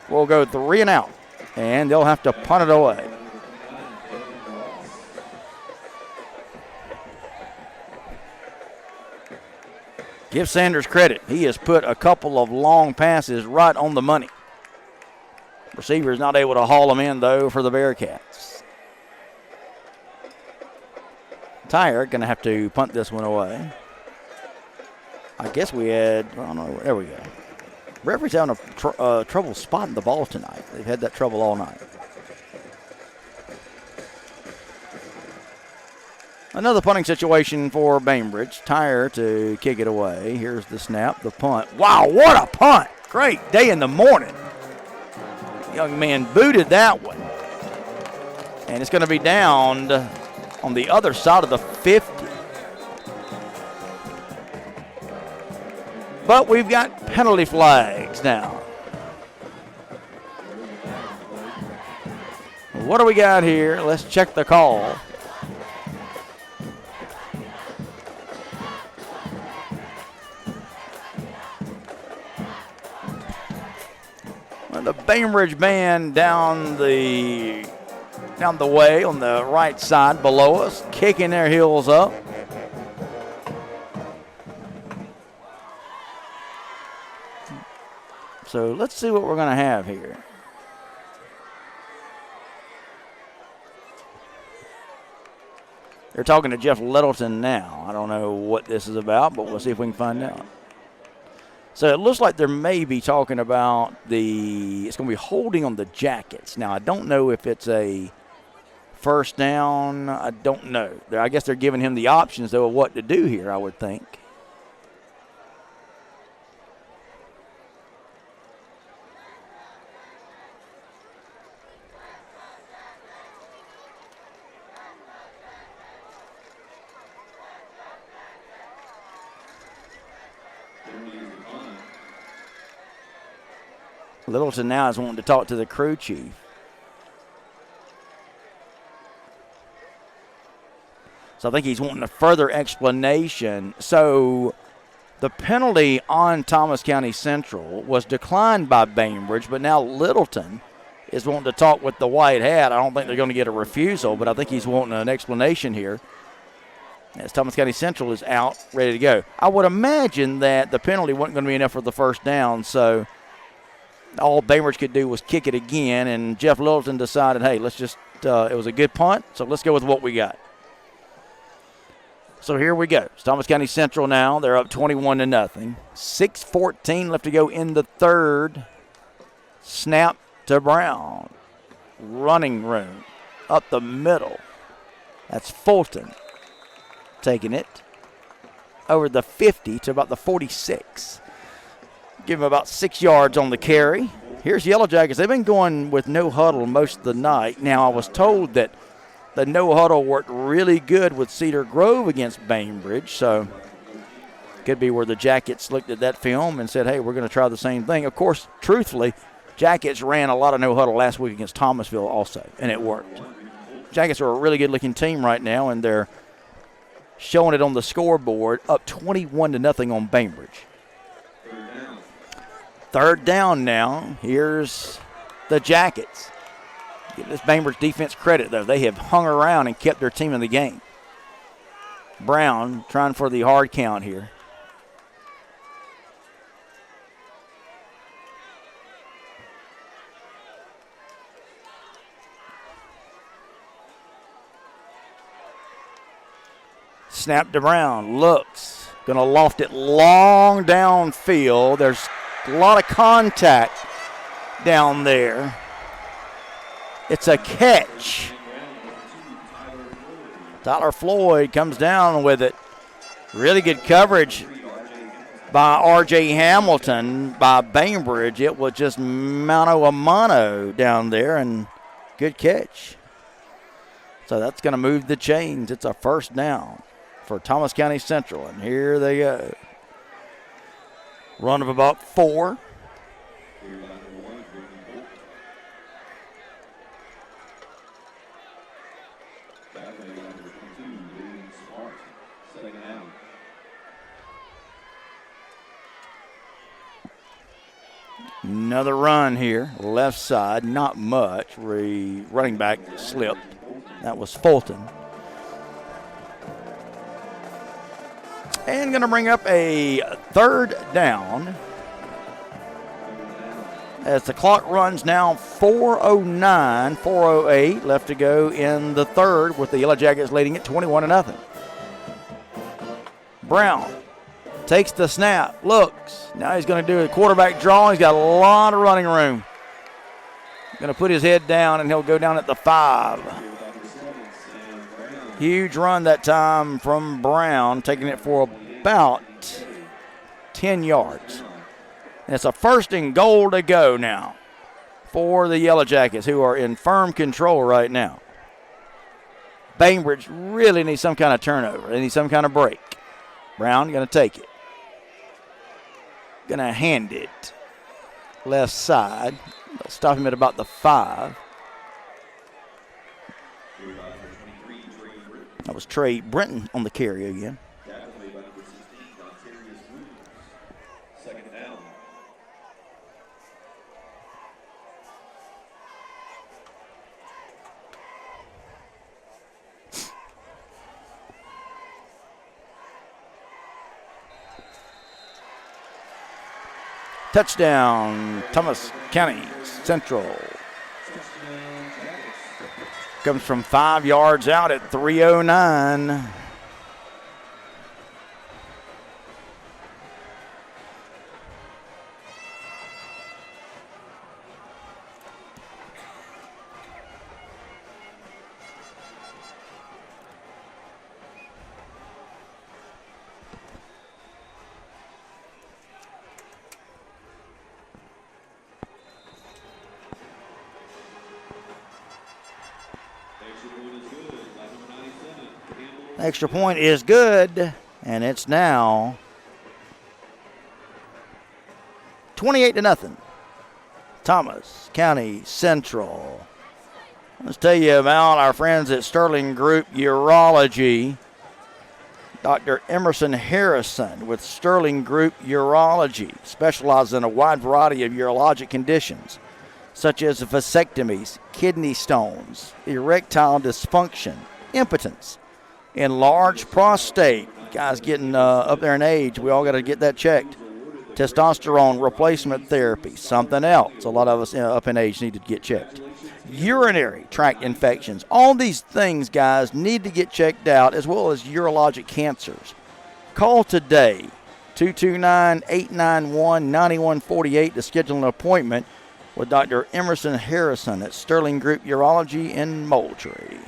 will go 3 and out, and they'll have to punt it away. Give Sanders credit. He has put a couple of long passes right on the money. Receiver is not able to haul them in, though, for the Bearcats. Tyre going to have to punt this one away. I guess we had, oh no, there we go. Referee's having trouble spotting the ball tonight. They've had that trouble all night. Another punting situation for Bainbridge. Tyre to kick it away. Here's the snap, the punt. Wow, what a punt. Great day in the morning. Young man booted that one. And it's going to be downed on the other side of the 50. But we've got penalty flags now. What do we got here? Let's check the call. Well, the Bainbridge band down the way on the right side below us, kicking their heels up. So let's see what we're going to have here. They're talking to Jeff Littleton now. I don't know what this is about, but we'll see if we can find out. So it looks like they may be talking about it's going to be holding on the Jackets. Now, I don't know if it's a first down. I don't know. I guess they're giving him the options, though, of what to do here, I would think. Littleton now is wanting to talk to the crew chief. So I think he's wanting a further explanation. So the penalty on Thomas County Central was declined by Bainbridge, but now Littleton is wanting to talk with the white hat. I don't think they're going to get a refusal, but I think he's wanting an explanation here, as Thomas County Central is out, ready to go. I would imagine that the penalty wasn't going to be enough for the first down, so all Bainbridge could do was kick it again, and Jeff Littleton decided, hey, let's just, it was a good punt, so let's go with what we got. So here we go. It's Thomas County Central now. They're up 21-0. 6:14 left to go in the third. Snap to Brown. Running room up the middle. That's Fulton taking it over the 50 to about the 46. Give him about 6 yards on the carry. Here's Yellow Jackets. They've been going with no huddle most of the night. Now, I was told that the no huddle worked really good with Cedar Grove against Bainbridge, so could be where the Jackets looked at that film and said, hey, we're going to try the same thing. Of course, truthfully, Jackets ran a lot of no huddle last week against Thomasville also, and it worked. Jackets are a really good-looking team right now, and they're showing it on the scoreboard, up 21-0 on Bainbridge. Third down now. Here's the Jackets. Give this Bainbridge defense credit, though. They have hung around and kept their team in the game. Brown trying for the hard count here. Snap to Brown. Looks. Going to loft it long downfield. There's a lot of contact down there. It's a catch. Tyler Floyd comes down with it. Really good coverage by R.J. Hamilton by Bainbridge. It was just mano a mano down there, and good catch. So that's going to move the chains. It's a first down for Thomas County Central, and here they go. Run of about 4. Another run here, left side, not much. Running back slipped. That was Fulton. And going to bring up a third down as the clock runs now 4:09, 4:08 left to go in the third, with the Yellow Jackets leading it 21-0. Brown takes the snap, looks. Now he's going to do a quarterback draw. He's got a lot of running room. Going to put his head down, and he'll go down at the 5. Huge run that time from Brown, taking it for about 10 yards. And it's a 1st and goal to go now for the Yellow Jackets, who are in firm control right now. Bainbridge really needs some kind of turnover. They need some kind of break. Brown going to take it. Going to hand it left side. They'll stop him at about the 5. That was Trey Brenton on the carry again. Touchdown, Thomas County Central. Comes from 5 yards out at 3:09. Extra point is good, and it's now 28-0. Thomas County Central. Let's tell you about our friends at Sterling Group Urology. Dr. Emerson Harrison with Sterling Group Urology specializes in a wide variety of urologic conditions, such as vasectomies, kidney stones, erectile dysfunction, impotence, enlarged prostate. Guys getting up there in age, we all got to get that checked. Testosterone replacement therapy, something else. A lot of us up in age need to get checked. Urinary tract infections. All these things, guys, need to get checked out, as well as urologic cancers. Call today, 229-891-9148 to schedule an appointment with Dr. Emerson Harrison at Sterling Group Urology in Moultrie.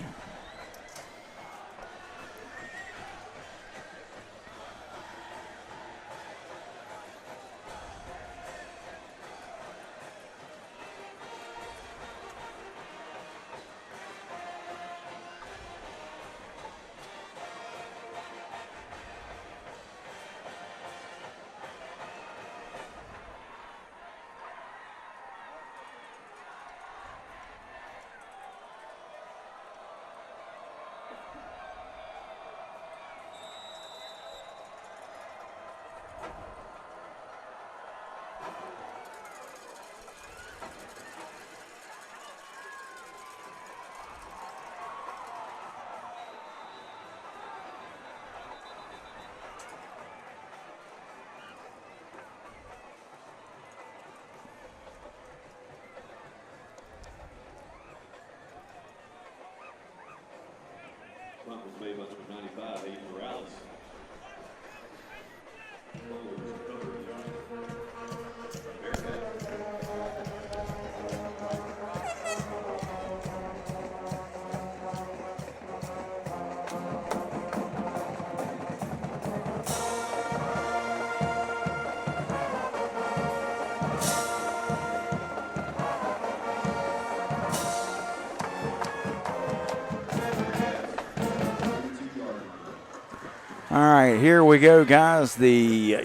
All right, here we go, guys. The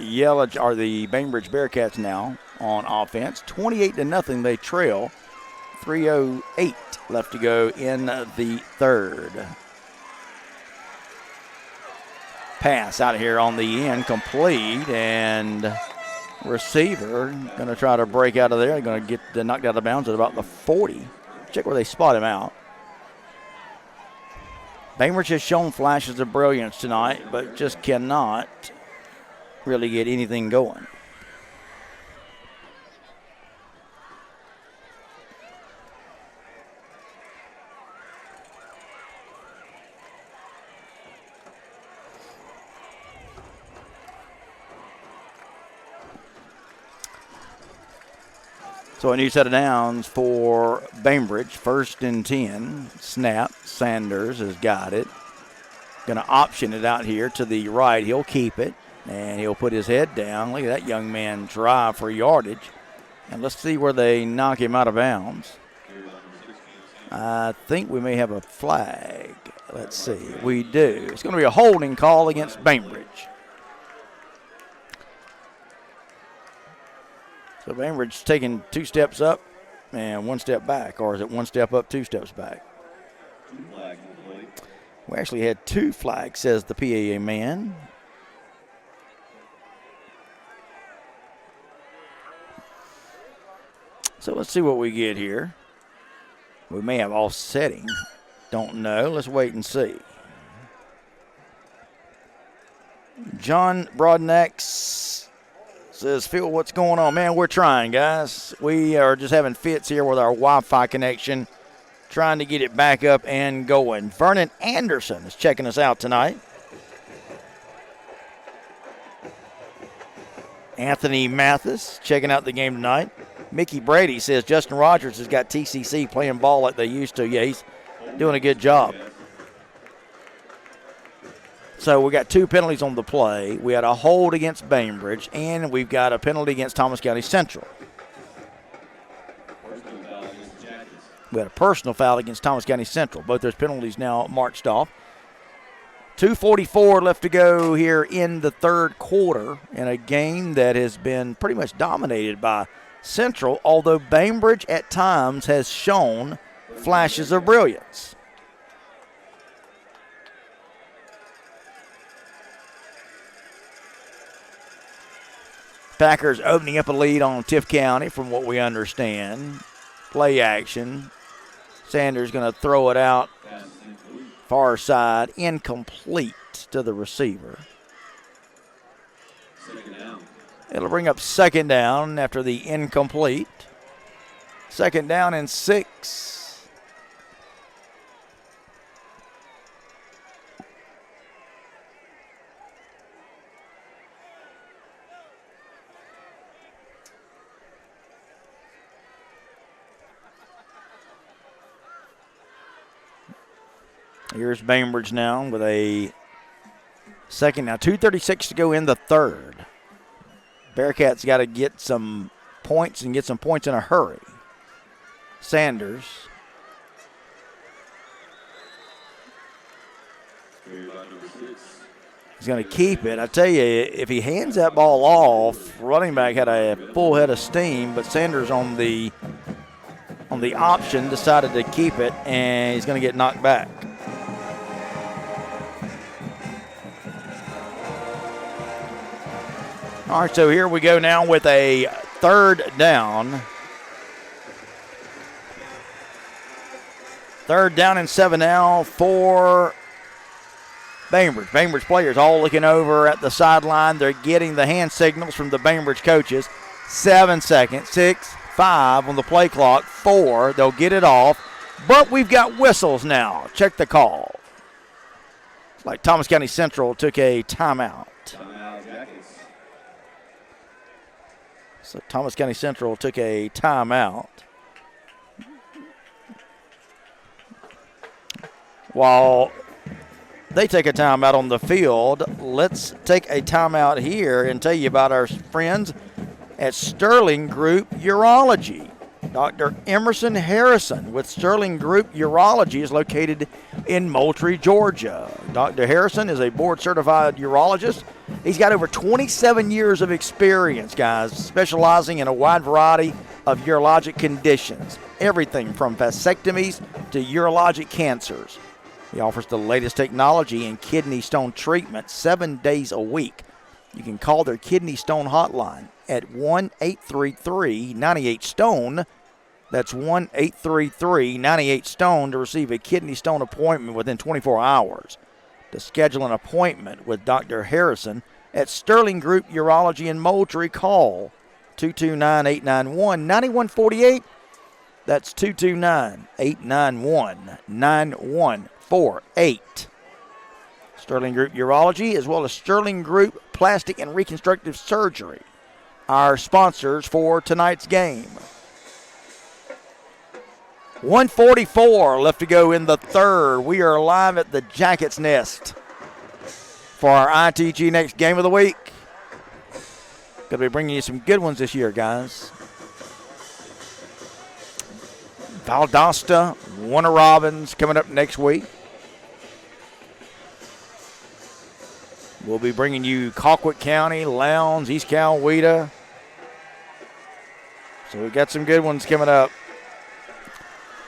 Bainbridge Bearcats now on offense. 28-0, they trail. 3:08 left to go in the third. Pass out here on the end, complete, and receiver going to try to break out of there. Going to get knocked out of bounds at about the 40. Check where they spot him out. Bainbridge has shown flashes of brilliance tonight, but just cannot really get anything going. So a new set of downs for Bainbridge. 1st and 10. Snap. Sanders has got it. Going to option it out here to the right. He'll keep it, and he'll put his head down. Look at that young man drive for yardage. And let's see where they knock him out of bounds. I think we may have a flag. Let's see. We do. It's going to be a holding call against Bainbridge. So Bainbridge taking 2 steps up and 1 step back, or is it 1 step up, 2 steps back? We actually had 2 flags, says the PAA man. So let's see what we get here. We may have offsetting. Don't know. Let's wait and see. John Broadnax says, Phil, what's going on? Man, we're trying, guys. We are just having fits here with our Wi-Fi connection, trying to get it back up and going. Vernon Anderson is checking us out tonight. Anthony Mathis checking out the game tonight. Mickey Brady says Justin Rogers has got TCC playing ball like they used to. Yeah, he's doing a good job. So we got 2 penalties on the play. We had a hold against Bainbridge, and we've got a penalty against Thomas County Central. We had a personal foul against Thomas County Central. Both those penalties now marched off. 2:44 left to go here in the third quarter in a game that has been pretty much dominated by Central, although Bainbridge at times has shown flashes of brilliance. Packers opening up a lead on Tiff County from what we understand. Play action. Sanders going to throw it out far side, incomplete to the receiver. It'll bring up 2nd down after the incomplete. 2nd down and 6. Here's Bainbridge now with a 2nd. Now 2:36 to go in the third. Bearcats got to get some points and get some points in a hurry. Sanders. He's going to keep it. I tell you, if he hands that ball off, running back had a full head of steam, but Sanders on the option decided to keep it, and he's going to get knocked back. All right, so here we go now with a 3rd down. 3rd down and 7 now for Bainbridge. Bainbridge players all looking over at the sideline. They're getting the hand signals from the Bainbridge coaches. 7 seconds, 6, 5 on the play clock, 4. They'll get it off, but we've got whistles now. Check the call. It's like Thomas County Central took a timeout. So Thomas County Central took a timeout. While they take a timeout on the field, let's take a timeout here and tell you about our friends at Sterling Group Urology. Dr. Emerson Harrison with Sterling Group Urology is located in Moultrie, Georgia. Dr. Harrison is a board-certified urologist. He's got over 27 years of experience, guys, specializing in a wide variety of urologic conditions, everything from vasectomies to urologic cancers. He offers the latest technology in kidney stone treatment 7 days a week. You can call their kidney stone hotline at 1-833-98-STONE. That's 1-833-98-STONE to receive a kidney stone appointment within 24 hours. To schedule an appointment with Dr. Harrison at Sterling Group Urology in Moultrie, call 229-891-9148. That's 229-891-9148. Sterling Group Urology, as well as Sterling Group Plastic and Reconstructive Surgery, our sponsors for tonight's game. 1:44 left to go in the third. We are live at the Jackets Nest for our ITG Next Game of the Week. Going to be bringing you some good ones this year, guys. Valdosta, Warner Robins coming up next week. We'll be bringing you Colquitt County, Lowndes, East Coweta. So we've got some good ones coming up.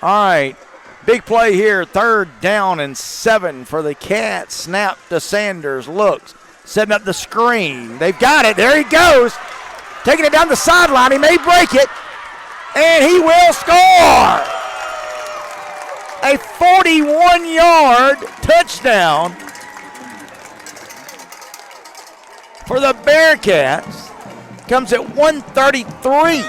All right, big play here, 3rd down and 7 for the Cats. Snap to Sanders, looks, setting up the screen. They've got it, there he goes. Taking it down the sideline, he may break it, and he will score. A 41-yard touchdown for the Bearcats. Comes at 1:33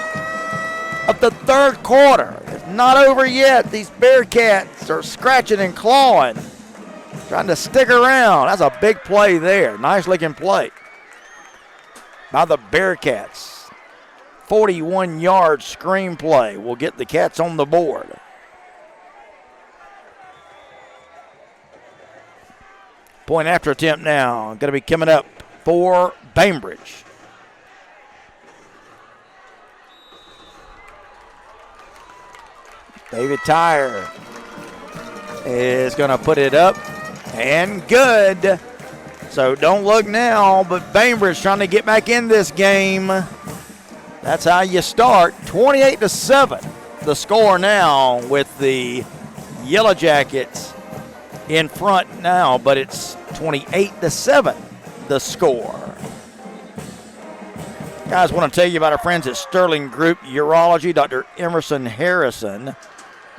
of the third quarter. It's not over yet. These Bearcats are scratching and clawing, trying to stick around. That's a big play there. Nice looking play by the Bearcats. 41-yard screen play will get the Cats on the board. Point after attempt now. Going to be coming up for Bainbridge. David Tyre is going to put it up and good. So don't look now, but Bainbridge trying to get back in this game. That's how you start. 28-7 the score now with the Yellow Jackets in front now, but it's 28-7 the score. Guys, want to tell you about our friends at Sterling Group Urology. Dr. Emerson Harrison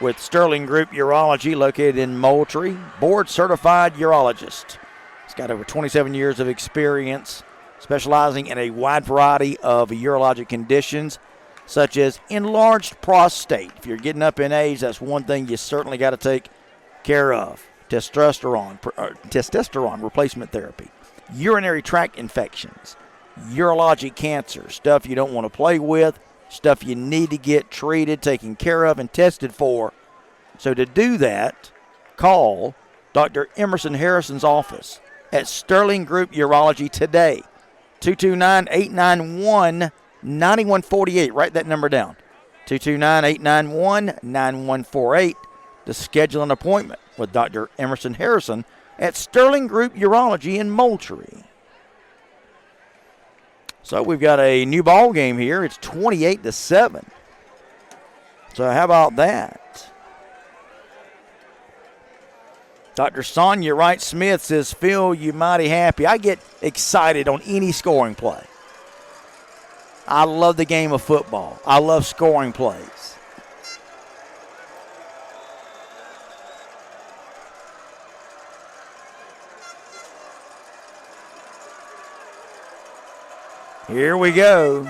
with Sterling Group Urology, located in Moultrie, board-certified urologist. He's got over 27 years of experience, specializing in a wide variety of urologic conditions, such as enlarged prostate. If you're getting up in age, that's one thing you certainly got to take care of. Testosterone replacement therapy, urinary tract infections, urologic cancer, stuff you don't want to play with, stuff you need to get treated, taken care of, and tested for. So to do that, call Dr. Emerson Harrison's office at Sterling Group Urology today. 229-891-9148. Write that number down. 229-891-9148 to schedule an appointment with Dr. Emerson Harrison at Sterling Group Urology in Moultrie. So we've got a new ball game here. It's 28-7. So how about that? Dr. Sonia Wright-Smith says, Phil, you mighty happy. I get excited on any scoring play. I love the game of football. I love scoring plays. Here we go.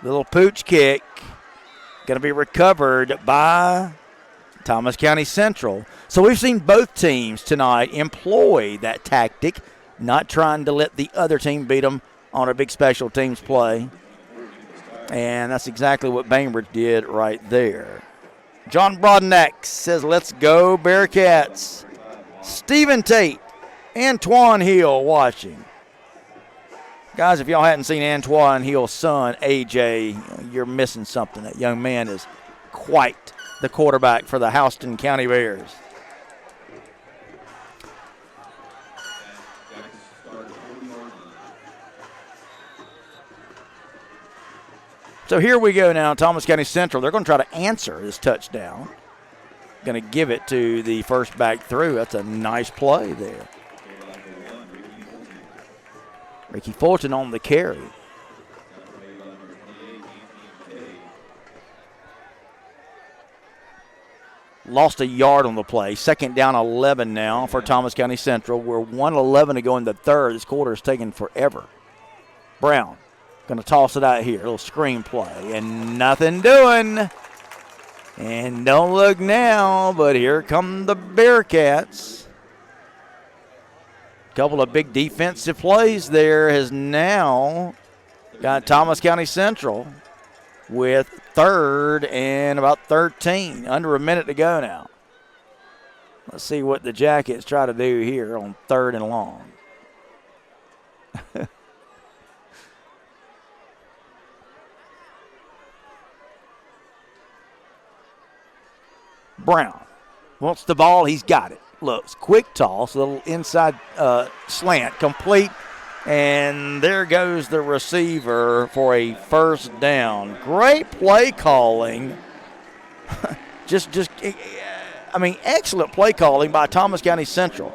Little pooch kick. Going to be recovered by Thomas County Central. So we've seen both teams tonight employ that tactic, not trying to let the other team beat them on a big special teams play. And that's exactly what Bainbridge did right there. John Broadnack says, let's go Bearcats. Stephen Tate, Antoine Hill watching. Guys, if y'all hadn't seen Antoine Hill's son, AJ, you're missing something. That young man is quite the quarterback for the Houston County Bears. So here we go now, Thomas County Central. They're going to try to answer this touchdown. Going to give it to the first back through. That's a nice play there. Ricky Fulton on the carry. Lost a yard on the play. Second down 11 now for Thomas County Central. We're 1:11 to go in the third. This quarter is taking forever. Brown going to toss it out here. A little screen play and nothing doing. And don't look now, but here come the Bearcats. Couple of big defensive plays there has now got Thomas County Central with third and about 13. Under a minute to go now. Let's see what the Jackets try to do here on third and long. Brown wants the ball. He's got it. Looks, quick toss, a little inside slant, complete. And there goes the receiver for a first down. Great play calling. Excellent play calling by Thomas County Central.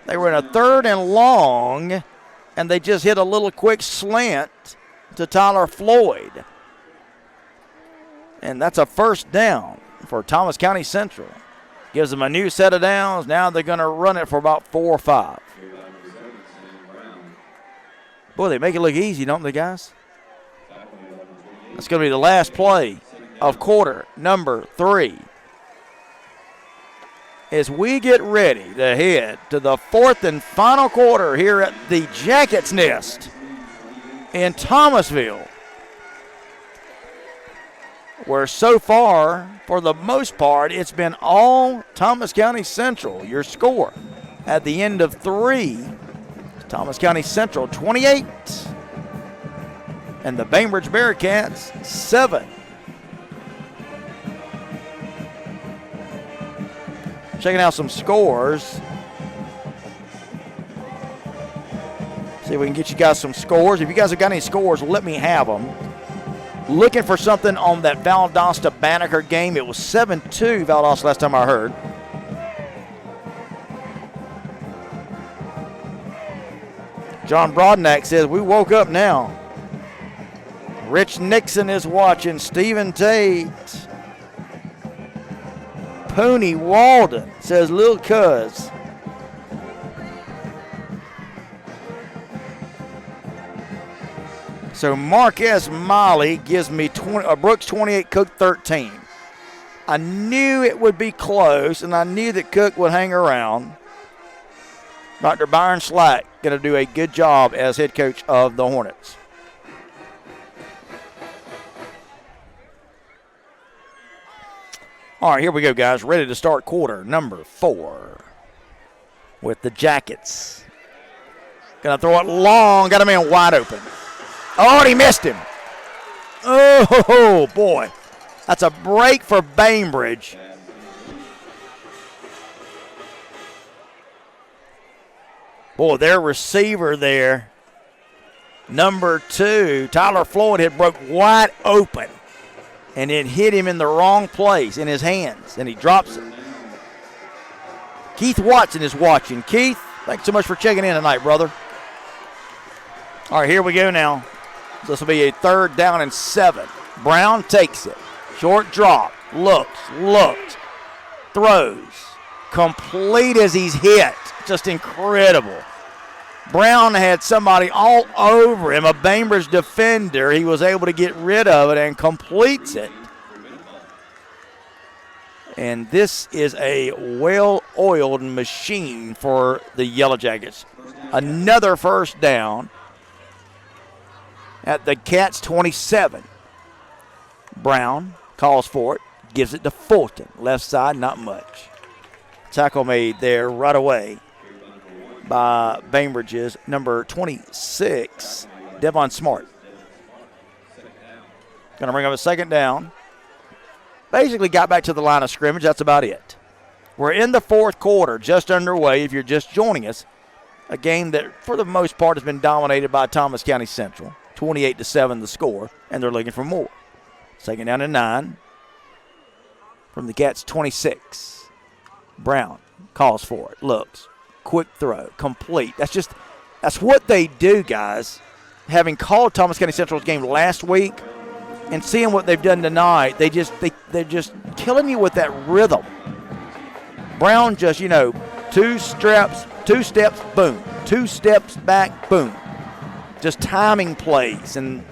They were in a third and long, and they just hit a little quick slant to Tyler Floyd. And that's a first down for Thomas County Central. Gives them a new set of downs. Now they're going to run it for about 4 or 5. Boy, they make it look easy, don't they, guys? That's going to be the last play of quarter number 3. As we get ready to head to the fourth and final quarter here at the Jackets Nest in Thomasville, where so far, for the most part, it's been all Thomas County Central. Your score at the end of 3, Thomas County Central 28, and the Bainbridge Bearcats 7. Checking out some scores. See if we can get you guys some scores. If you guys have got any scores, let me have them. Looking for something on that Valdosta-Banneker game. It was 7-2 Valdosta last time I heard. John Brodnack says, we woke up now. Rich Nixon is watching. Stephen Tate. Pony Walden says, Lil Cuz. So Marquez Molly gives me Brooks 28, Cook 13. I knew it would be close, and I knew that Cook would hang around. Dr. Byron Slack going to do a good job as head coach of the Hornets. All right, here we go, guys. Ready to start quarter number 4 with the Jackets. Going to throw it long. Got a man wide open. Oh, and he missed him. Oh, boy. That's a break for Bainbridge. Boy, their receiver there, number 2, Tyler Floyd, had broke wide open. And it hit him in the wrong place, in his hands, and he drops it. Keith Watson is watching. Keith, thanks so much for checking in tonight, brother. All right, here we go now. This will be a third down and 7. Brown takes it. Short drop. Looks. Throws. Complete as he's hit. Just incredible. Brown had somebody all over him, a Bainbridge defender. He was able to get rid of it and completes it. And this is a well-oiled machine for the Yellow Jackets. Another first down at the Cats 27. Brown calls for it, gives it to Fulton. Left side, not much. Tackle made there right away by Bainbridge's number 26, Devon Smart. Going to bring up a second down. basically got back to the line of scrimmage. That's about it. We're in the fourth quarter, just underway if you're just joining us. A game that, for the most part, has been dominated by Thomas County Central. 28-7 the score, and they're looking for more. Second down and 9 from the Cats 26. Brown calls for it, looks, quick throw, complete. That's what they do, guys. Having called Thomas County Central's game last week and seeing what they've done tonight, they're just killing you with that rhythm. Brown just, two steps, boom. 2 steps back, boom. Just timing plays. And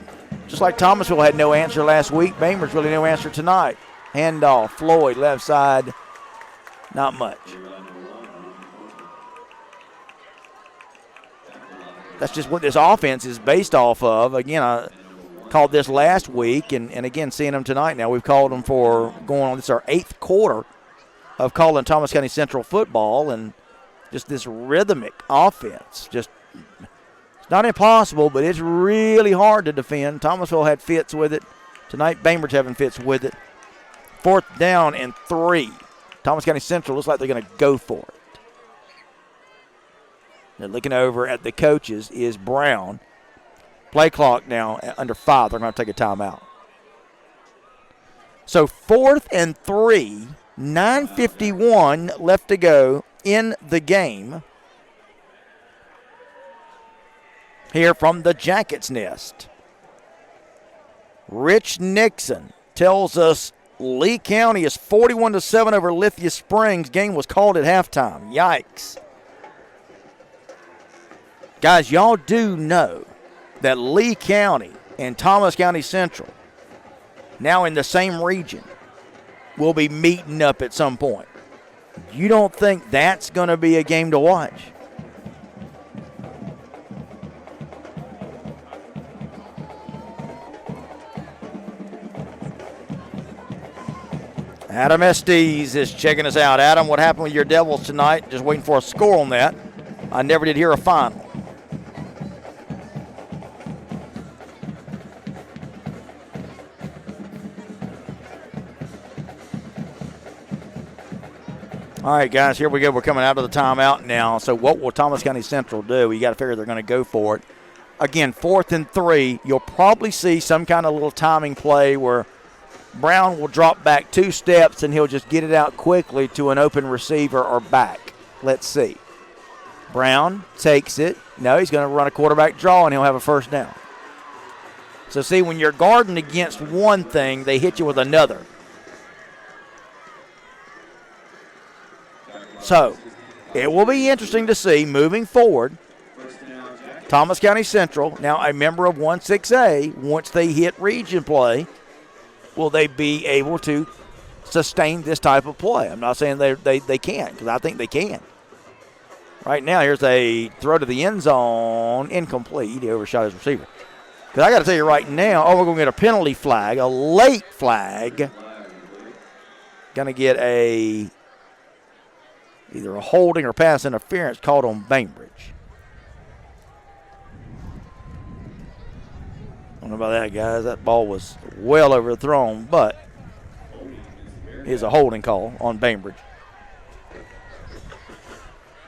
just like Thomasville had no answer last week, Bainbridge really no answer tonight. Handoff, Floyd, left side, not much. That's just what this offense is based off of. Again, I called this last week, and again, seeing them tonight now. We've called them for going on. This is our 8th quarter of calling Thomas County Central football, and just this rhythmic offense. It's not impossible, but it's really hard to defend. Thomasville had fits with it. Tonight, Bainbridge having fits with it. 4th down and 3. Thomas County Central looks like they're going to go for it. They're looking over at the coaches is Brown. Play clock now under 5. They're going to take a timeout. So 4th and 3, 9:51 left to go in the game. Here from the Jackets Nest. Rich Nixon tells us Lee County is 41-7 over Lithia Springs. Game was called at halftime. Yikes. Guys, y'all do know that Lee County and Thomas County Central, now in the same region, will be meeting up at some point. You don't think that's going to be a game to watch? Adam Estes is checking us out. Adam, what happened with your Devils tonight? Just waiting for a score on that. I never did hear a final. All right, guys, here we go. We're coming out of the timeout now. So what will Thomas County Central do? You got to figure they're going to go for it. Again, 4th and 3. You'll probably see some kind of little timing play where Brown will drop back 2 steps and he'll just get it out quickly to an open receiver or back. Let's see. Brown takes it. No, he's going to run a quarterback draw and he'll have a first down. So see, when you're guarding against one thing, they hit you with another. So, it will be interesting to see moving forward. Thomas County Central, now a member of 1-6A, once they hit region play, will they be able to sustain this type of play? I'm not saying they can't, because I think they can. Right now, here's a throw to the end zone, incomplete. He overshot his receiver. Because I got to tell you right now, we're going to get a penalty flag, a late flag. Going to get either a holding or pass interference called on Bainbridge. I don't know about that, guys. That ball was well overthrown, but it's a holding call on Bainbridge.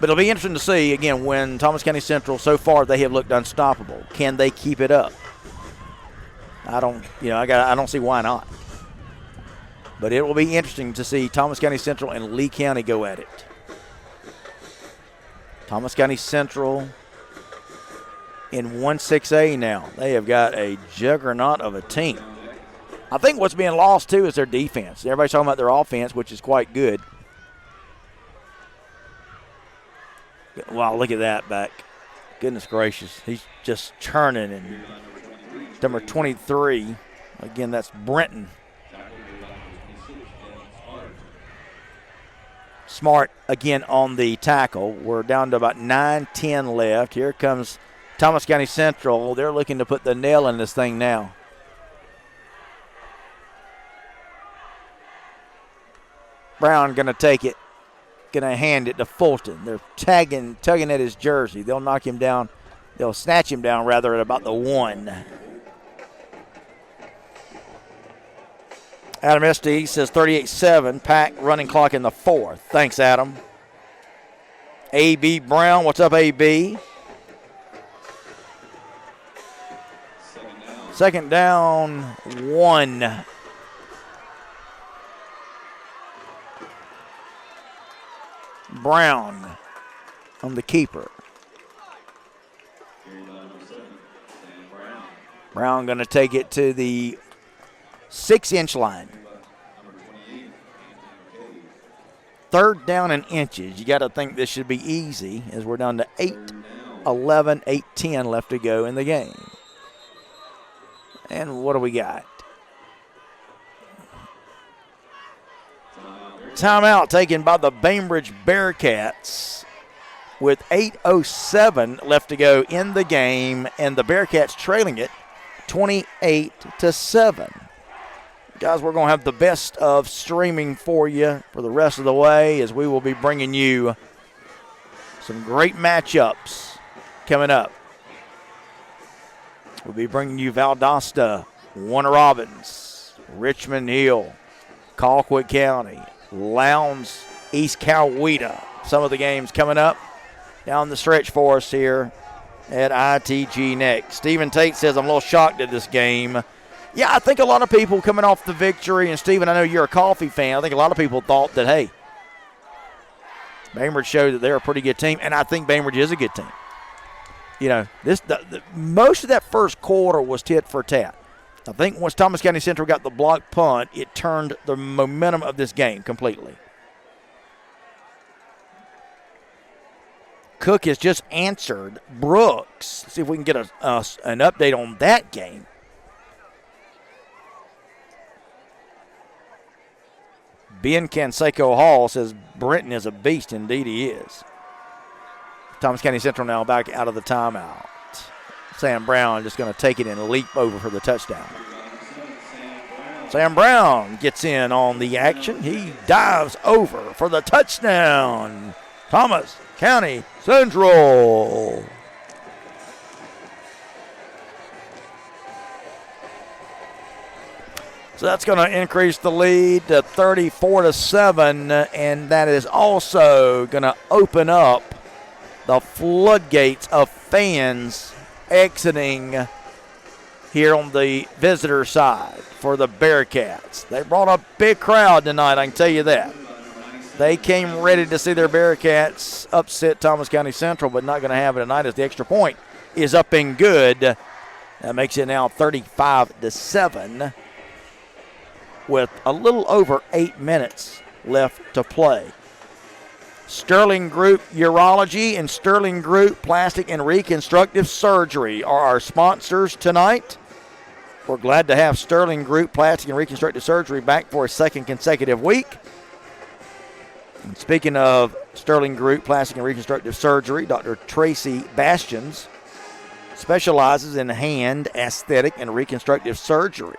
But it'll be interesting to see, again, when Thomas County Central, so far, they have looked unstoppable. Can they keep it up? I don't see why not. But it will be interesting to see Thomas County Central and Lee County go at it. Thomas County Central in 1-6A now. They have got a juggernaut of a team. I think what's being lost, too, is their defense. Everybody's talking about their offense, which is quite good. Wow, look at that back. Goodness gracious. He's just churning. And number 23, again, that's Brenton. Smart, again, on the tackle. We're down to about 9-10 left. Here comes Thomas County Central. They're looking to put the nail in this thing now. Brown going to take it. Going to hand it to Fulton. They're tugging at his jersey. They'll knock him down. They'll snatch him down, rather, at about the 1. Adam Esty says 38-7, Pack running clock in the fourth. Thanks, Adam. A.B. Brown, what's up, A.B.? Second down, 1. Brown on the keeper. Brown going to take it to the 6-inch line. Third down in inches. You got to think this should be easy as we're down to 8-11, 8-10 left to go in the game. And what do we got? Timeout taken by the Bainbridge Bearcats with 8:07 left to go in the game, and the Bearcats trailing it 28-7. Guys, we're going to have the best of streaming for you for the rest of the way as we will be bringing you some great matchups coming up. We'll be bringing you Valdosta, Warner Robins, Richmond Hill, Colquitt County, Lowndes, East Coweta. Some of the games coming up down the stretch for us here at ITG next. Stephen Tate says, I'm a little shocked at this game. Yeah, I think a lot of people coming off the victory, and Stephen, I know you're a Coffee fan. I think a lot of people thought that, hey, Bainbridge showed that they're a pretty good team, and I think Bainbridge is a good team. You know, most of that first quarter was tit for tat. I think once Thomas County Central got the block punt, it turned the momentum of this game completely. Cook has just answered Brooks. Let's see if we can get an update on that game. Ben Canseco Hall says Brenton is a beast. Indeed he is. Thomas County Central now back out of the timeout. Sam Brown just going to take it and leap over for the touchdown. Sam Brown gets in on the action. He dives over for the touchdown. Thomas County Central. So that's going to increase the lead to 34-7, and that is also going to open up the floodgates of fans exiting here on the visitor side for the Bearcats. They brought a big crowd tonight, I can tell you that. They came ready to see their Bearcats upset Thomas County Central, but not going to have it tonight as the extra point is up and good. That makes it now 35-7 with a little over 8 minutes left to play. Sterling Group Urology and Sterling Group Plastic and Reconstructive Surgery are our sponsors tonight. We're glad to have Sterling Group Plastic and Reconstructive Surgery back for a second consecutive week. And speaking of Sterling Group Plastic and Reconstructive Surgery, Dr. Tracy Bastions specializes in hand, aesthetic, and reconstructive surgery,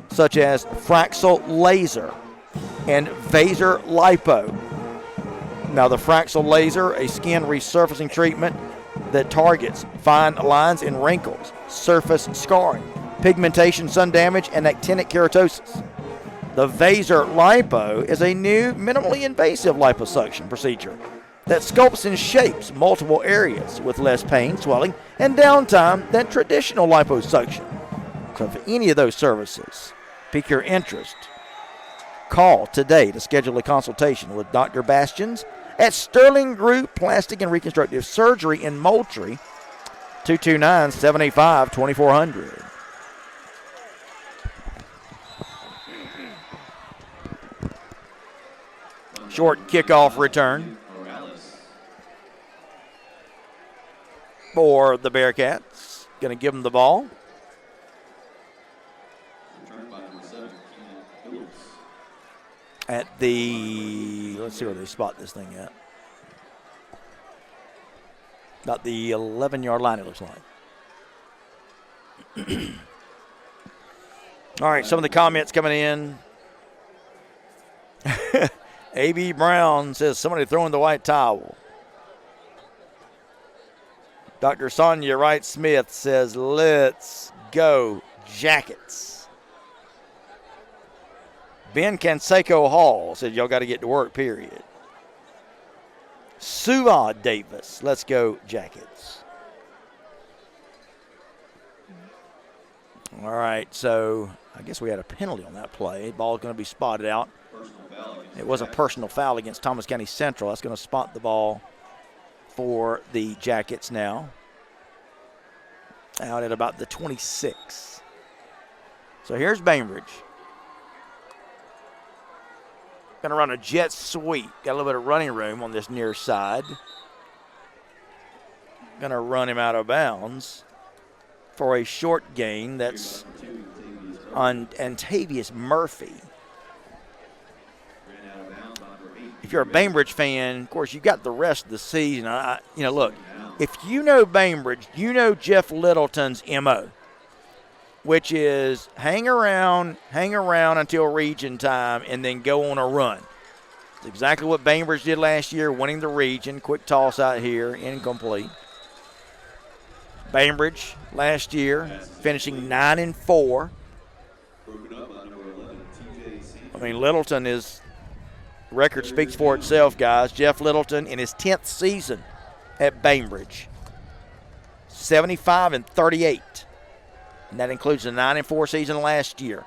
such as Fraxel Laser and Vaser Lipo. Now, the Fraxel Laser, a skin resurfacing treatment that targets fine lines and wrinkles, surface scarring, pigmentation, sun damage, and actinic keratosis. The Vaser Lipo is a new minimally invasive liposuction procedure that sculpts and shapes multiple areas with less pain, swelling, and downtime than traditional liposuction. So for any of those services pique your interest, call today to schedule a consultation with Dr. Bastions at Sterling Group Plastic and Reconstructive Surgery in Moultrie, 229-785-2400. Short kickoff return for the Bearcats. Going to give them the ball. At the, let's see where they spot this thing at. About the 11-yard line, it looks like. All right, some of the comments coming in. A.B. Brown says, somebody throwing the white towel. Dr. Sonia Wright Smith says, let's go Jackets. Ben Canseco Hall said y'all got to get to work, period. Suva Davis, let's go Jackets. All right, so I guess we had a penalty on that play. Ball's going to be spotted out. It was a personal foul against Thomas County Central. That's going to spot the ball for the Jackets now. Out at about the 26. So here's Bainbridge. Going to run a jet sweep. Got a little bit of running room on this near side. Going to run him out of bounds for a short gain. That's on Antavius Murphy. If you're a Bainbridge fan, of course, you've got the rest of the season. Look, if you know Bainbridge, you know Jeff Littleton's MO, which is hang around until region time, and then go on a run. It's exactly what Bainbridge did last year, winning the region. Quick toss out here, incomplete. Bainbridge last year finishing 9-4. I mean, Littleton is record speaks for itself, guys. Jeff Littleton in his 10th season at Bainbridge, 75-38. And that includes the 9-4 season last year,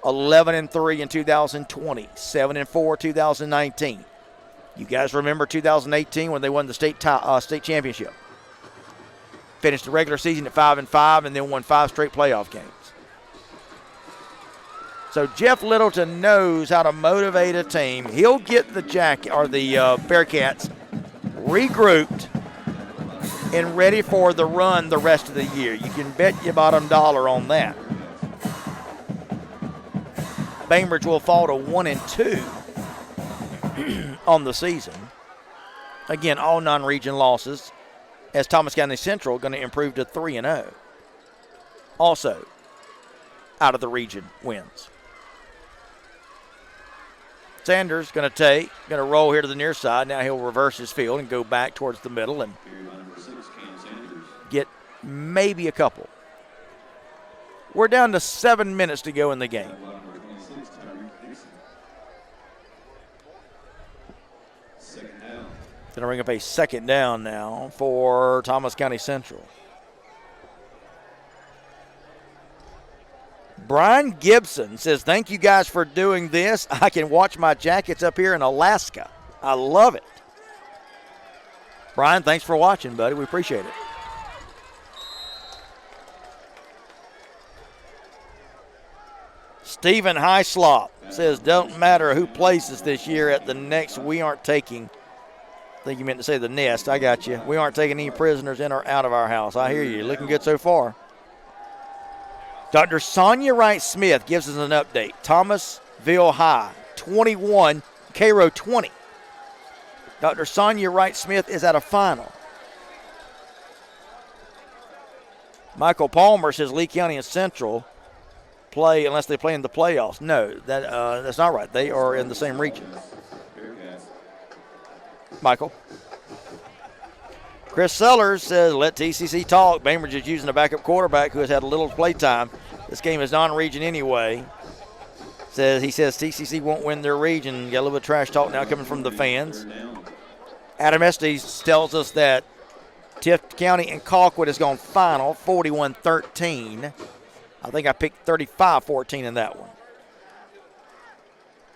11-3 in 2020, 7-4 2019. You guys remember 2018 when they won the state championship? Finished the regular season at 5-5 and then won 5 straight playoff games. So Jeff Littleton knows how to motivate a team. He'll get the Bearcats regrouped and ready for the run the rest of the year. You can bet your bottom dollar on that. Bainbridge will fall to 1-2 on the season. Again, all non-region losses, as Thomas County Central going to improve to 3-0. Also, out of the region wins. Sanders going to roll here to the near side. Now he'll reverse his field and go back towards the middle and get maybe a couple. We're down to 7 minutes to go in the game. Going to bring up a second down now for Thomas County Central. Brian Gibson says, thank you guys for doing this. I can watch my Jackets up here in Alaska. I love it. Brian, thanks for watching, buddy. We appreciate it. Stephen Highslop says, don't matter who places this year at the next, we aren't taking, I think you meant to say the nest. I got you. We aren't taking any prisoners in or out of our house. I hear you. Looking good so far. Dr. Sonia Wright-Smith gives us an update. Thomasville High, 21, Cairo 20. Dr. Sonia Wright-Smith is at a final. Michael Palmer says Lee County and Central play unless they play in the playoffs. No, that's not right. They are in the same region. Michael. Chris Sellers says, let TCC talk. Bainbridge is using a backup quarterback who has had a little play time. This game is non-region anyway. He says TCC won't win their region. Got a little bit of trash talk now coming from the fans. Adam Estes tells us that Tift County and Colquitt has gone final, 41-13. I think I picked 35-14 in that one.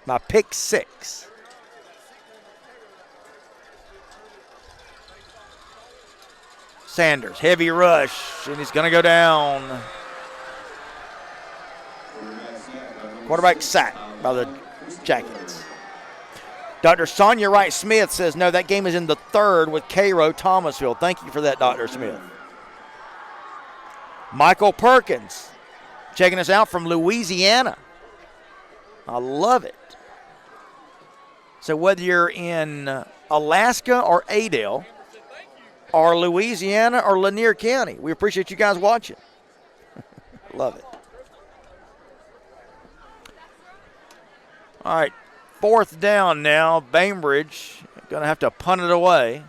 My pick 6. Sanders, heavy rush, and he's going to go down. Quarterback sack by the Jackets. Dr. Sonia Wright-Smith says, no, that game is in the 3rd with Cairo Thomasville. Thank you for that, Dr. Smith. Michael Perkins checking us out from Louisiana. I love it. So whether you're in Alaska or Adel, or Louisiana or Lanier County, we appreciate you guys watching. Love it. All right, 4th down now. Bainbridge going to have to punt it away.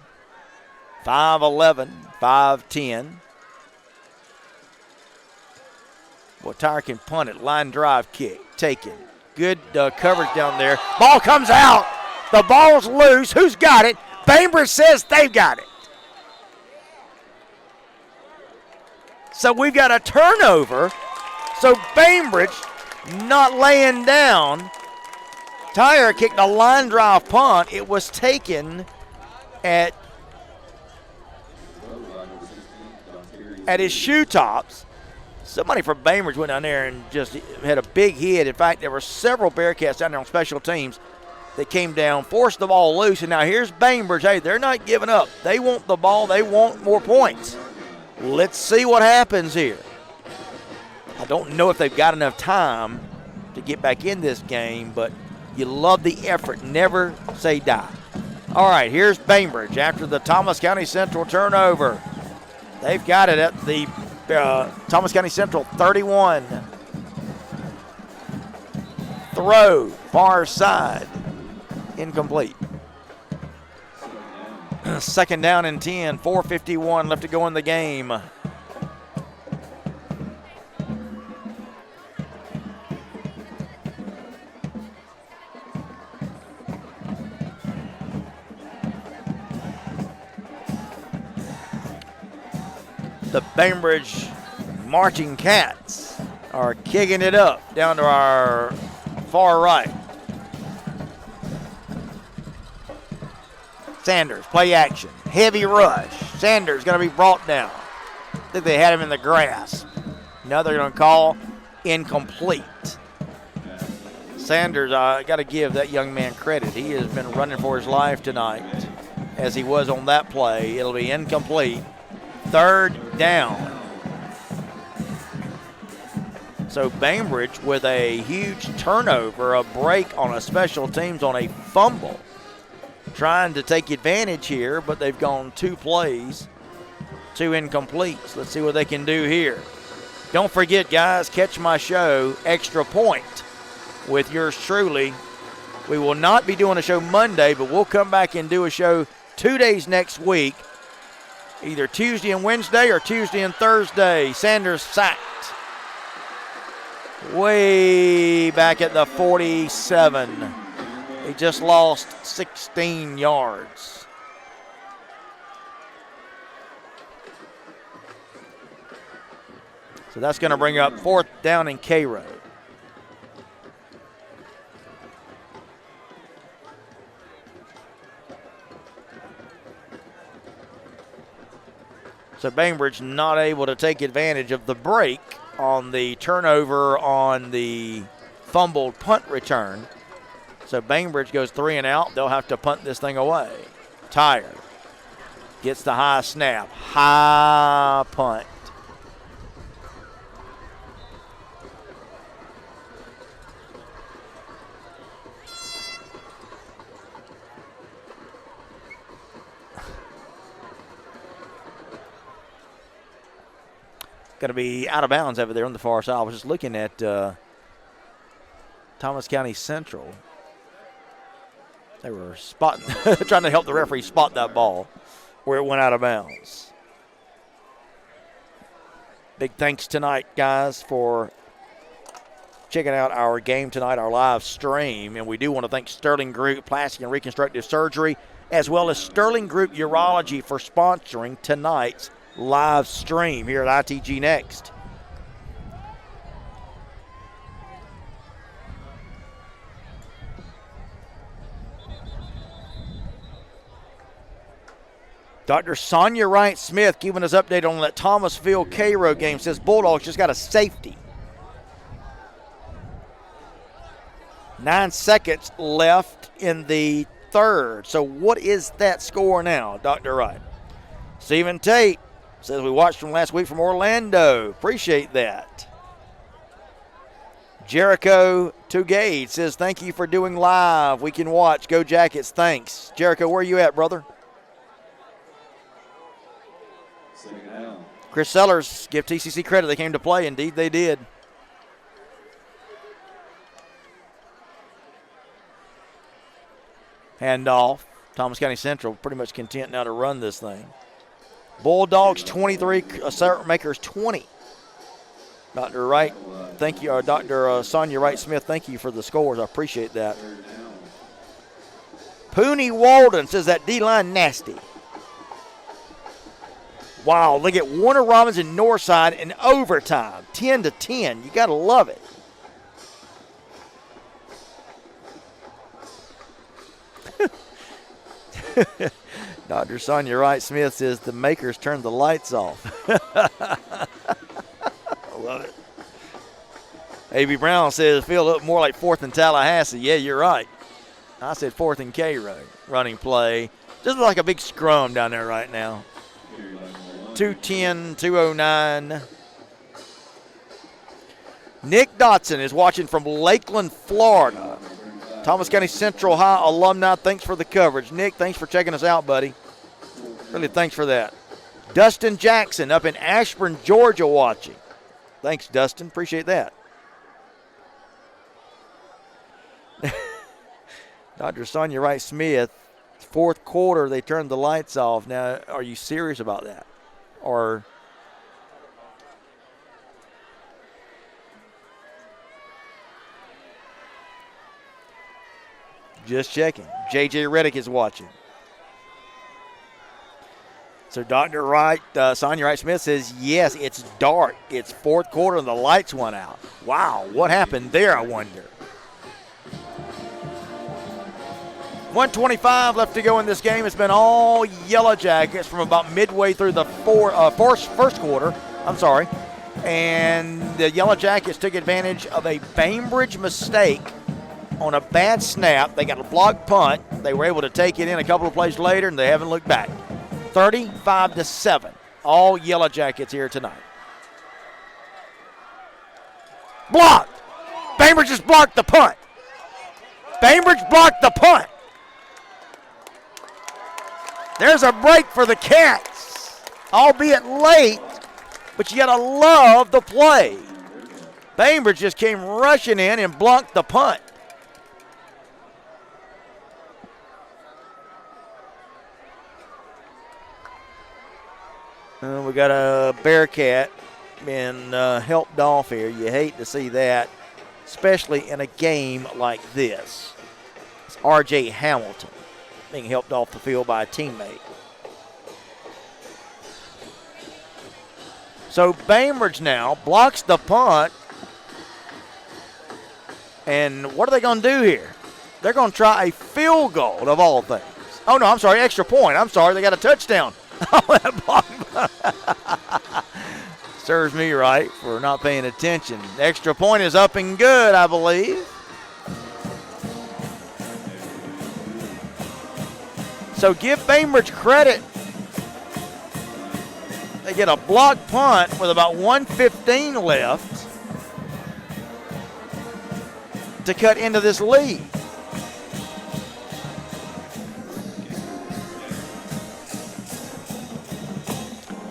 5-11, 5-10. Well, Tyre can punt it. Line drive kick taken. Good coverage down there. Ball comes out. The ball's loose. Who's got it? Bainbridge says they've got it. So we've got a turnover. So Bainbridge not laying down. Tyre kicked a line drive punt. It was taken at his shoe tops. Somebody from Bainbridge went down there and just had a big hit. In fact, there were several Bearcats down there on special teams that came down, forced the ball loose, and now here's Bainbridge. Hey, they're not giving up. They want the ball. They want more points. Let's see what happens here. I don't know if they've got enough time to get back in this game, but you love the effort. Never say die. All right, here's Bainbridge after the Thomas County Central turnover. They've got it at the Thomas County Central 31. Throw, far side, incomplete. Second down and 10, 4:51 left to go in the game. The Bainbridge Marching Cats are kicking it up down to our far right. Sanders, play action, heavy rush. Sanders going to be brought down. I think they had him in the grass. Now they're going to call incomplete. Sanders, I got to give that young man credit. He has been running for his life tonight as he was on that play. It'll be incomplete. Third down. So Bainbridge with a huge turnover, a break on a special teams on a fumble. Trying to take advantage here, but they've gone 2 plays, 2 incompletes. Let's see what they can do here. Don't forget, guys, catch my show, Extra Point, with yours truly. We will not be doing a show Monday, but we'll come back and do a show 2 days next week, either Tuesday and Wednesday or Tuesday and Thursday. Sanders sacked. Way back at the 47. He just lost 16 yards. So that's going to bring up 4th down in Cairo. So Bainbridge not able to take advantage of the break on the turnover on the fumbled punt return. So Bainbridge goes 3 and out. They'll have to punt this thing away. Tyre gets the high snap. High punt. Going to be out of bounds over there on the far side. I was just looking at Thomas County Central. They were spotting, trying to help the referee spot that ball where it went out of bounds. Big thanks tonight, guys, for checking out our game tonight, our live stream. And we do want to thank Sterling Group Plastic and Reconstructive Surgery, as well as Sterling Group Urology for sponsoring tonight's live stream here at ITG Next. Dr. Sonia Wright Smith giving us update on that Thomasville Cairo game. Says Bulldogs just got a safety. 9 seconds left in the third. So what is that score now, Dr. Wright? Stephen Tate says we watched from last week from Orlando. Appreciate that. Jericho Tugade says thank you for doing live. We can watch. Go Jackets. Thanks. Jericho, where are you at, brother? Chris Sellers, give TCC credit. They came to play. Indeed, they did. Handoff. Thomas County Central pretty much content now to run this thing. Bulldogs 23, Makers 20. Dr. Wright, thank you. Dr. Sonia Wright-Smith, thank you for the scores. I appreciate that. Pooney Walden says that D-line nasty. Wow, look at Warner Robins and Northside in overtime, 10-10. You got to love it. Dr. Sonia Wright-Smith says the makers turned the lights off. I love it. A.B. Brown says feel a little more like 4th and Tallahassee. Yeah, you're right. I said 4th and K road running play. Just like a big scrum down there right now. 2:10, 2:09. Nick Dotson is watching from Lakeland, Florida. Thomas County Central High alumni, thanks for the coverage. Nick, thanks for checking us out, buddy. Really, thanks for that. Dustin Jackson up in Ashburn, Georgia watching. Thanks, Dustin. Appreciate that. Dr. Sonia Wright-Smith, 4th quarter, they turned the lights off. Now, are you serious about that? Or just checking. J.J. Reddick is watching. So Dr. Wright, Sonia Wright-Smith says, yes, it's dark. It's 4th quarter and the lights went out. Wow, what happened there, I wonder? 1:25 left to go in this game. It's been all Yellow Jackets from about midway through the first quarter. And the Yellow Jackets took advantage of a Bainbridge mistake on a bad snap. They got a blocked punt. They were able to take it in a couple of plays later, and they haven't looked back. 35-7. All Yellow Jackets here tonight. Blocked. Bainbridge just blocked the punt. Bainbridge blocked the punt. There's a break for the Cats, albeit late, but you got to love the play. Bainbridge just came rushing in and blocked the punt. We got a Bearcat being helped off here. You hate to see that, especially in a game like this. It's R.J. Hamilton being helped off the field by a teammate. So Bainbridge now blocks the punt. And what are they going to do here? They're going to try a field goal of all things. Oh, no, I'm sorry, extra point. I'm sorry, they got a touchdown. Oh, that block. Serves me right for not paying attention. The extra point is up and good, I believe. So give Bainbridge credit. They get a blocked punt with about 1:15 left to cut into this lead.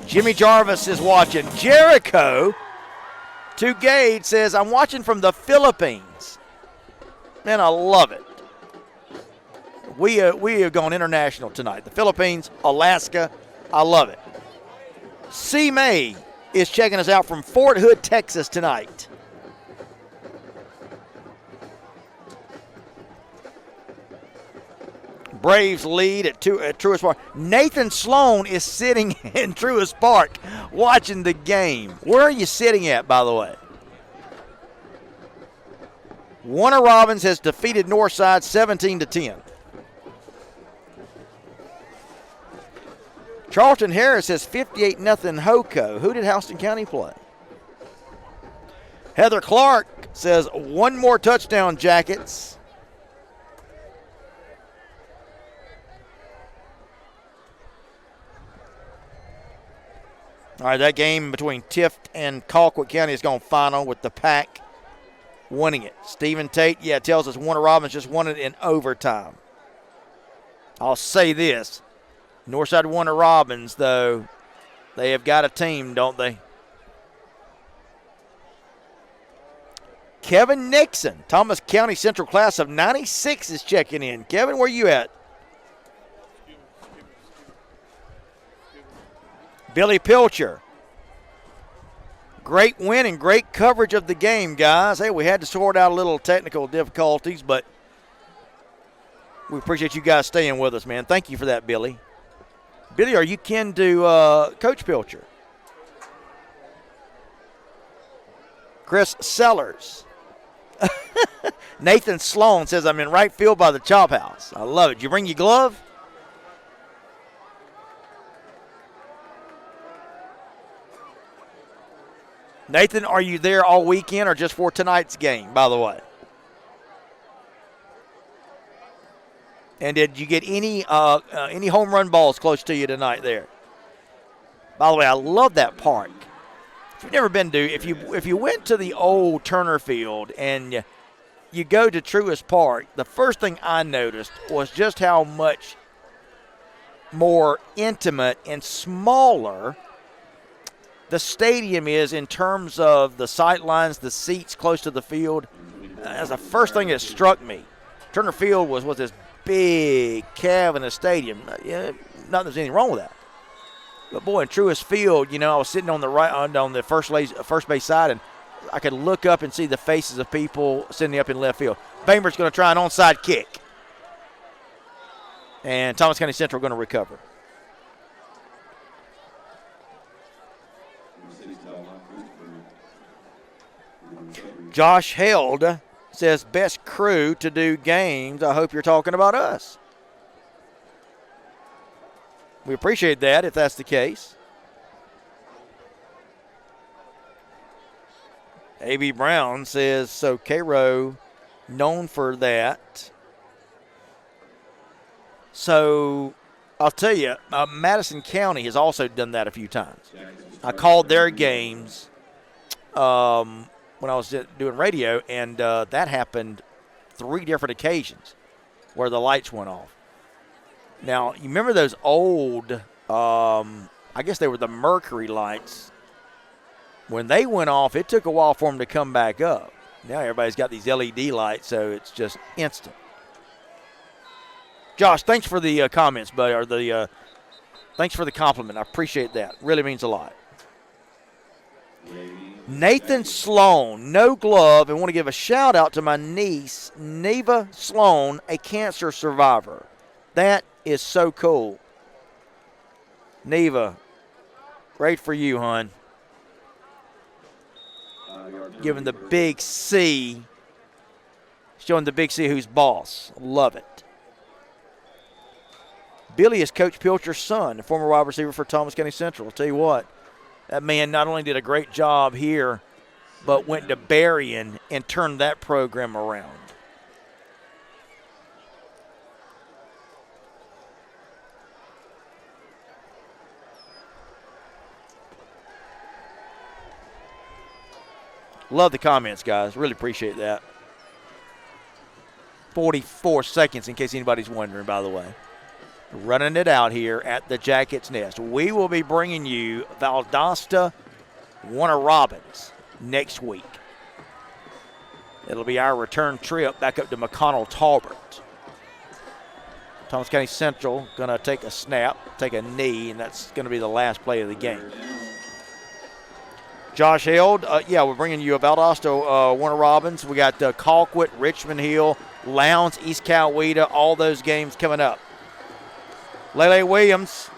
Jimmy Jarvis is watching. Jericho to Gage says, I'm watching from the Philippines. Man, I love it. We have gone international tonight. The Philippines, Alaska, I love it. C. May is checking us out from Fort Hood, Texas tonight. Braves lead at Truist Park. Nathan Sloan is sitting in Truist Park watching the game. Where are you sitting at, by the way? Warner Robins has defeated Northside 17-10. Charlton Harris says 58-0 Hoco. Who did Houston County play? Heather Clark says one more touchdown, Jackets. All right, that game between Tift and Colquitt County has gone final with the Pack winning it. Stephen Tate, tells us Warner Robins just won it in overtime. I'll say this. Northside Warner Robins, though, they have got a team, don't they? Kevin Nixon, Thomas County Central class of 96 is checking in. Kevin, where you at? Billy Pilcher. Great win and great coverage of the game, guys. Hey, we had to sort out a little technical difficulties, but we appreciate you guys staying with us, man. Thank you for that, Billy. Billy, are you kin to Coach Pilcher? Chris Sellers. Nathan Sloan says, I'm in right field by the Chop House. I love it. Did you bring your glove? Nathan, are you there all weekend or just for tonight's game, by the way? And did you get any home run balls close to you tonight there? By the way, I love that park. If you've never been to, if you went to the old Turner Field and you go to Truist Park, the first thing I noticed was just how much more intimate and smaller the stadium is in terms of the sight lines, the seats close to the field. That's the first thing that struck me. Turner Field was this big cavernous stadium. Yeah, not there's anything wrong with that. But boy, in Truist Field, I was sitting on the right on the first base side, and I could look up and see the faces of people sitting up in left field. Bainbridge going to try an onside kick, and Thomas County Central going to recover. Josh Held says, best crew to do games. I hope you're talking about us. We appreciate that if that's the case. A.B. Brown says, so Cairo known for that. So I'll tell you, Madison County has also done that a few times. I called their games when I was doing radio, and that happened 3 different occasions where the lights went off. Now, you remember those old, I guess they were the Mercury lights. When they went off, it took a while for them to come back up. Now everybody's got these LED lights, so it's just instant. Josh, thanks for the comments, buddy, or thanks for the compliment. I appreciate that. Really means a lot. Nathan Sloan, no glove, and want to give a shout out to my niece, Neva Sloan, a cancer survivor. That is so cool. Neva, great for you, hon. Giving the big C, showing the big C who's boss. Love it. Billy is Coach Pilcher's son, a former wide receiver for Thomas County Central. I'll tell you what, that man not only did a great job here, but went to Berrien and turned that program around. Love the comments, guys. Really appreciate that. 44 seconds, in case anybody's wondering, by the way. Running it out here at the Jackets Nest. We will be bringing you Valdosta Warner Robins next week. It'll be our return trip back up to McConnell Talbert. Thomas County Central going to take a snap, take a knee, and that's going to be the last play of the game. Josh Held, we're bringing you a Valdosta Warner Robins. We got Colquitt, Richmond Hill, Lowndes, East Coweta, all those games coming up. Lele Williams,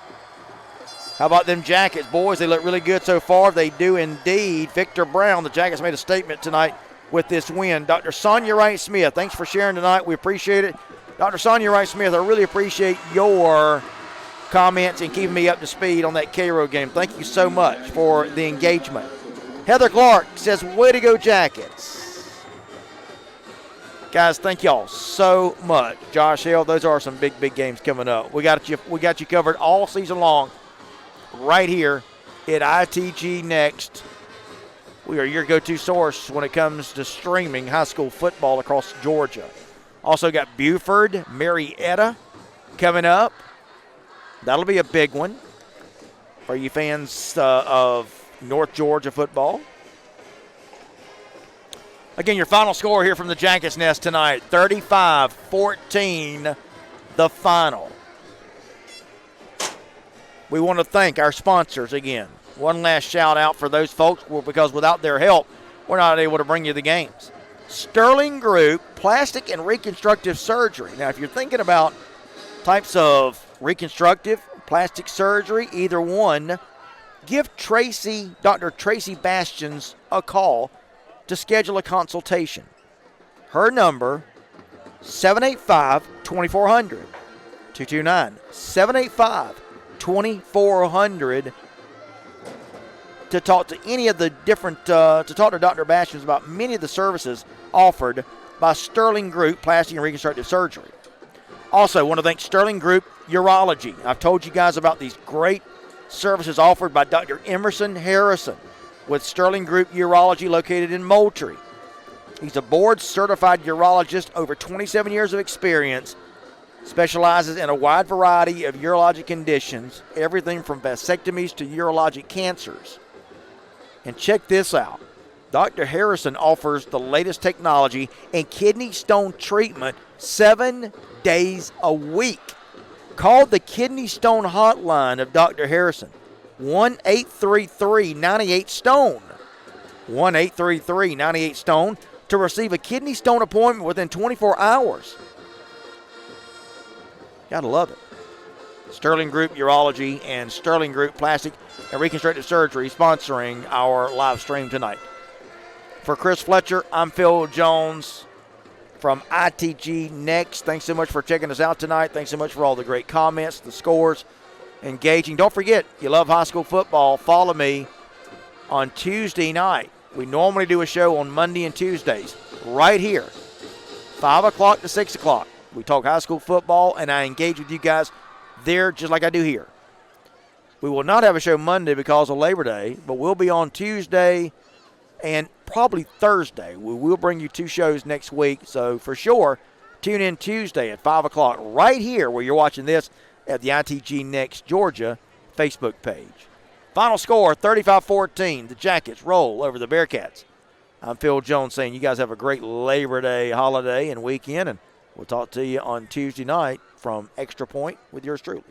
how about them Jackets, boys? They look really good so far. They do indeed. Victor Brown, the Jackets made a statement tonight with this win. Dr. Sonia Wright-Smith, thanks for sharing tonight. We appreciate it. Dr. Sonia Wright-Smith, I really appreciate your comments and keeping me up to speed on that Cairo game. Thank you so much for the engagement. Heather Clark says, way to go, Jackets. Guys, thank y'all so much. Josh Hill, those are some big, big games coming up. We got you covered all season long right here at ITG Next. We are your go-to source when it comes to streaming high school football across Georgia. Also got Buford, Marietta coming up. That'll be a big one for you fans of North Georgia football. Again, your final score here from the Jackets Nest tonight, 35-14, the final. We want to thank our sponsors again. One last shout out for those folks because without their help, we're not able to bring you the games. Sterling Group Plastic and Reconstructive Surgery. Now, if you're thinking about types of reconstructive, plastic surgery, either one, give Dr. Tracy Bastions a call to schedule a consultation. Her number, 785-2400, 229-785-2400, to talk to any of the different, to talk to Dr. Bastions about many of the services offered by Sterling Group Plastic and Reconstructive Surgery. Also, want to thank Sterling Group Urology. I've told you guys about these great services offered by Dr. Emerson Harrison with Sterling Group Urology located in Moultrie. He's a board-certified urologist, over 27 years of experience, specializes in a wide variety of urologic conditions, everything from vasectomies to urologic cancers. And check this out. Dr. Harrison offers the latest technology in kidney stone treatment 7 days a week. Call the kidney stone hotline of Dr. Harrison, 1-833-98-STONE, 1-833-98-STONE, to receive a kidney stone appointment within 24 hours. Gotta love it. Sterling Group Urology and Sterling Group Plastic and Reconstructive Surgery sponsoring our live stream tonight. For Chris Fletcher, I'm Phil Jones from ITG Next. Thanks so much for checking us out tonight. Thanks so much for all the great comments, the scores, engaging. Don't forget, you love high school football, follow me on Tuesday night. We normally do a show on Monday and Tuesdays right here, 5 o'clock to 6 o'clock. We talk high school football, and I engage with you guys there just like I do here. We will not have a show Monday because of Labor Day, but we'll be on Tuesday and probably Thursday. We will bring you 2 shows next week, so for sure, tune in Tuesday at 5 o'clock right here where you're watching this at the ITG Next Georgia Facebook page. Final score, 35-14. The Jackets roll over the Bearcats. I'm Phil Jones saying you guys have a great Labor Day holiday and weekend, and we'll talk to you on Tuesday night from Extra Point with yours truly.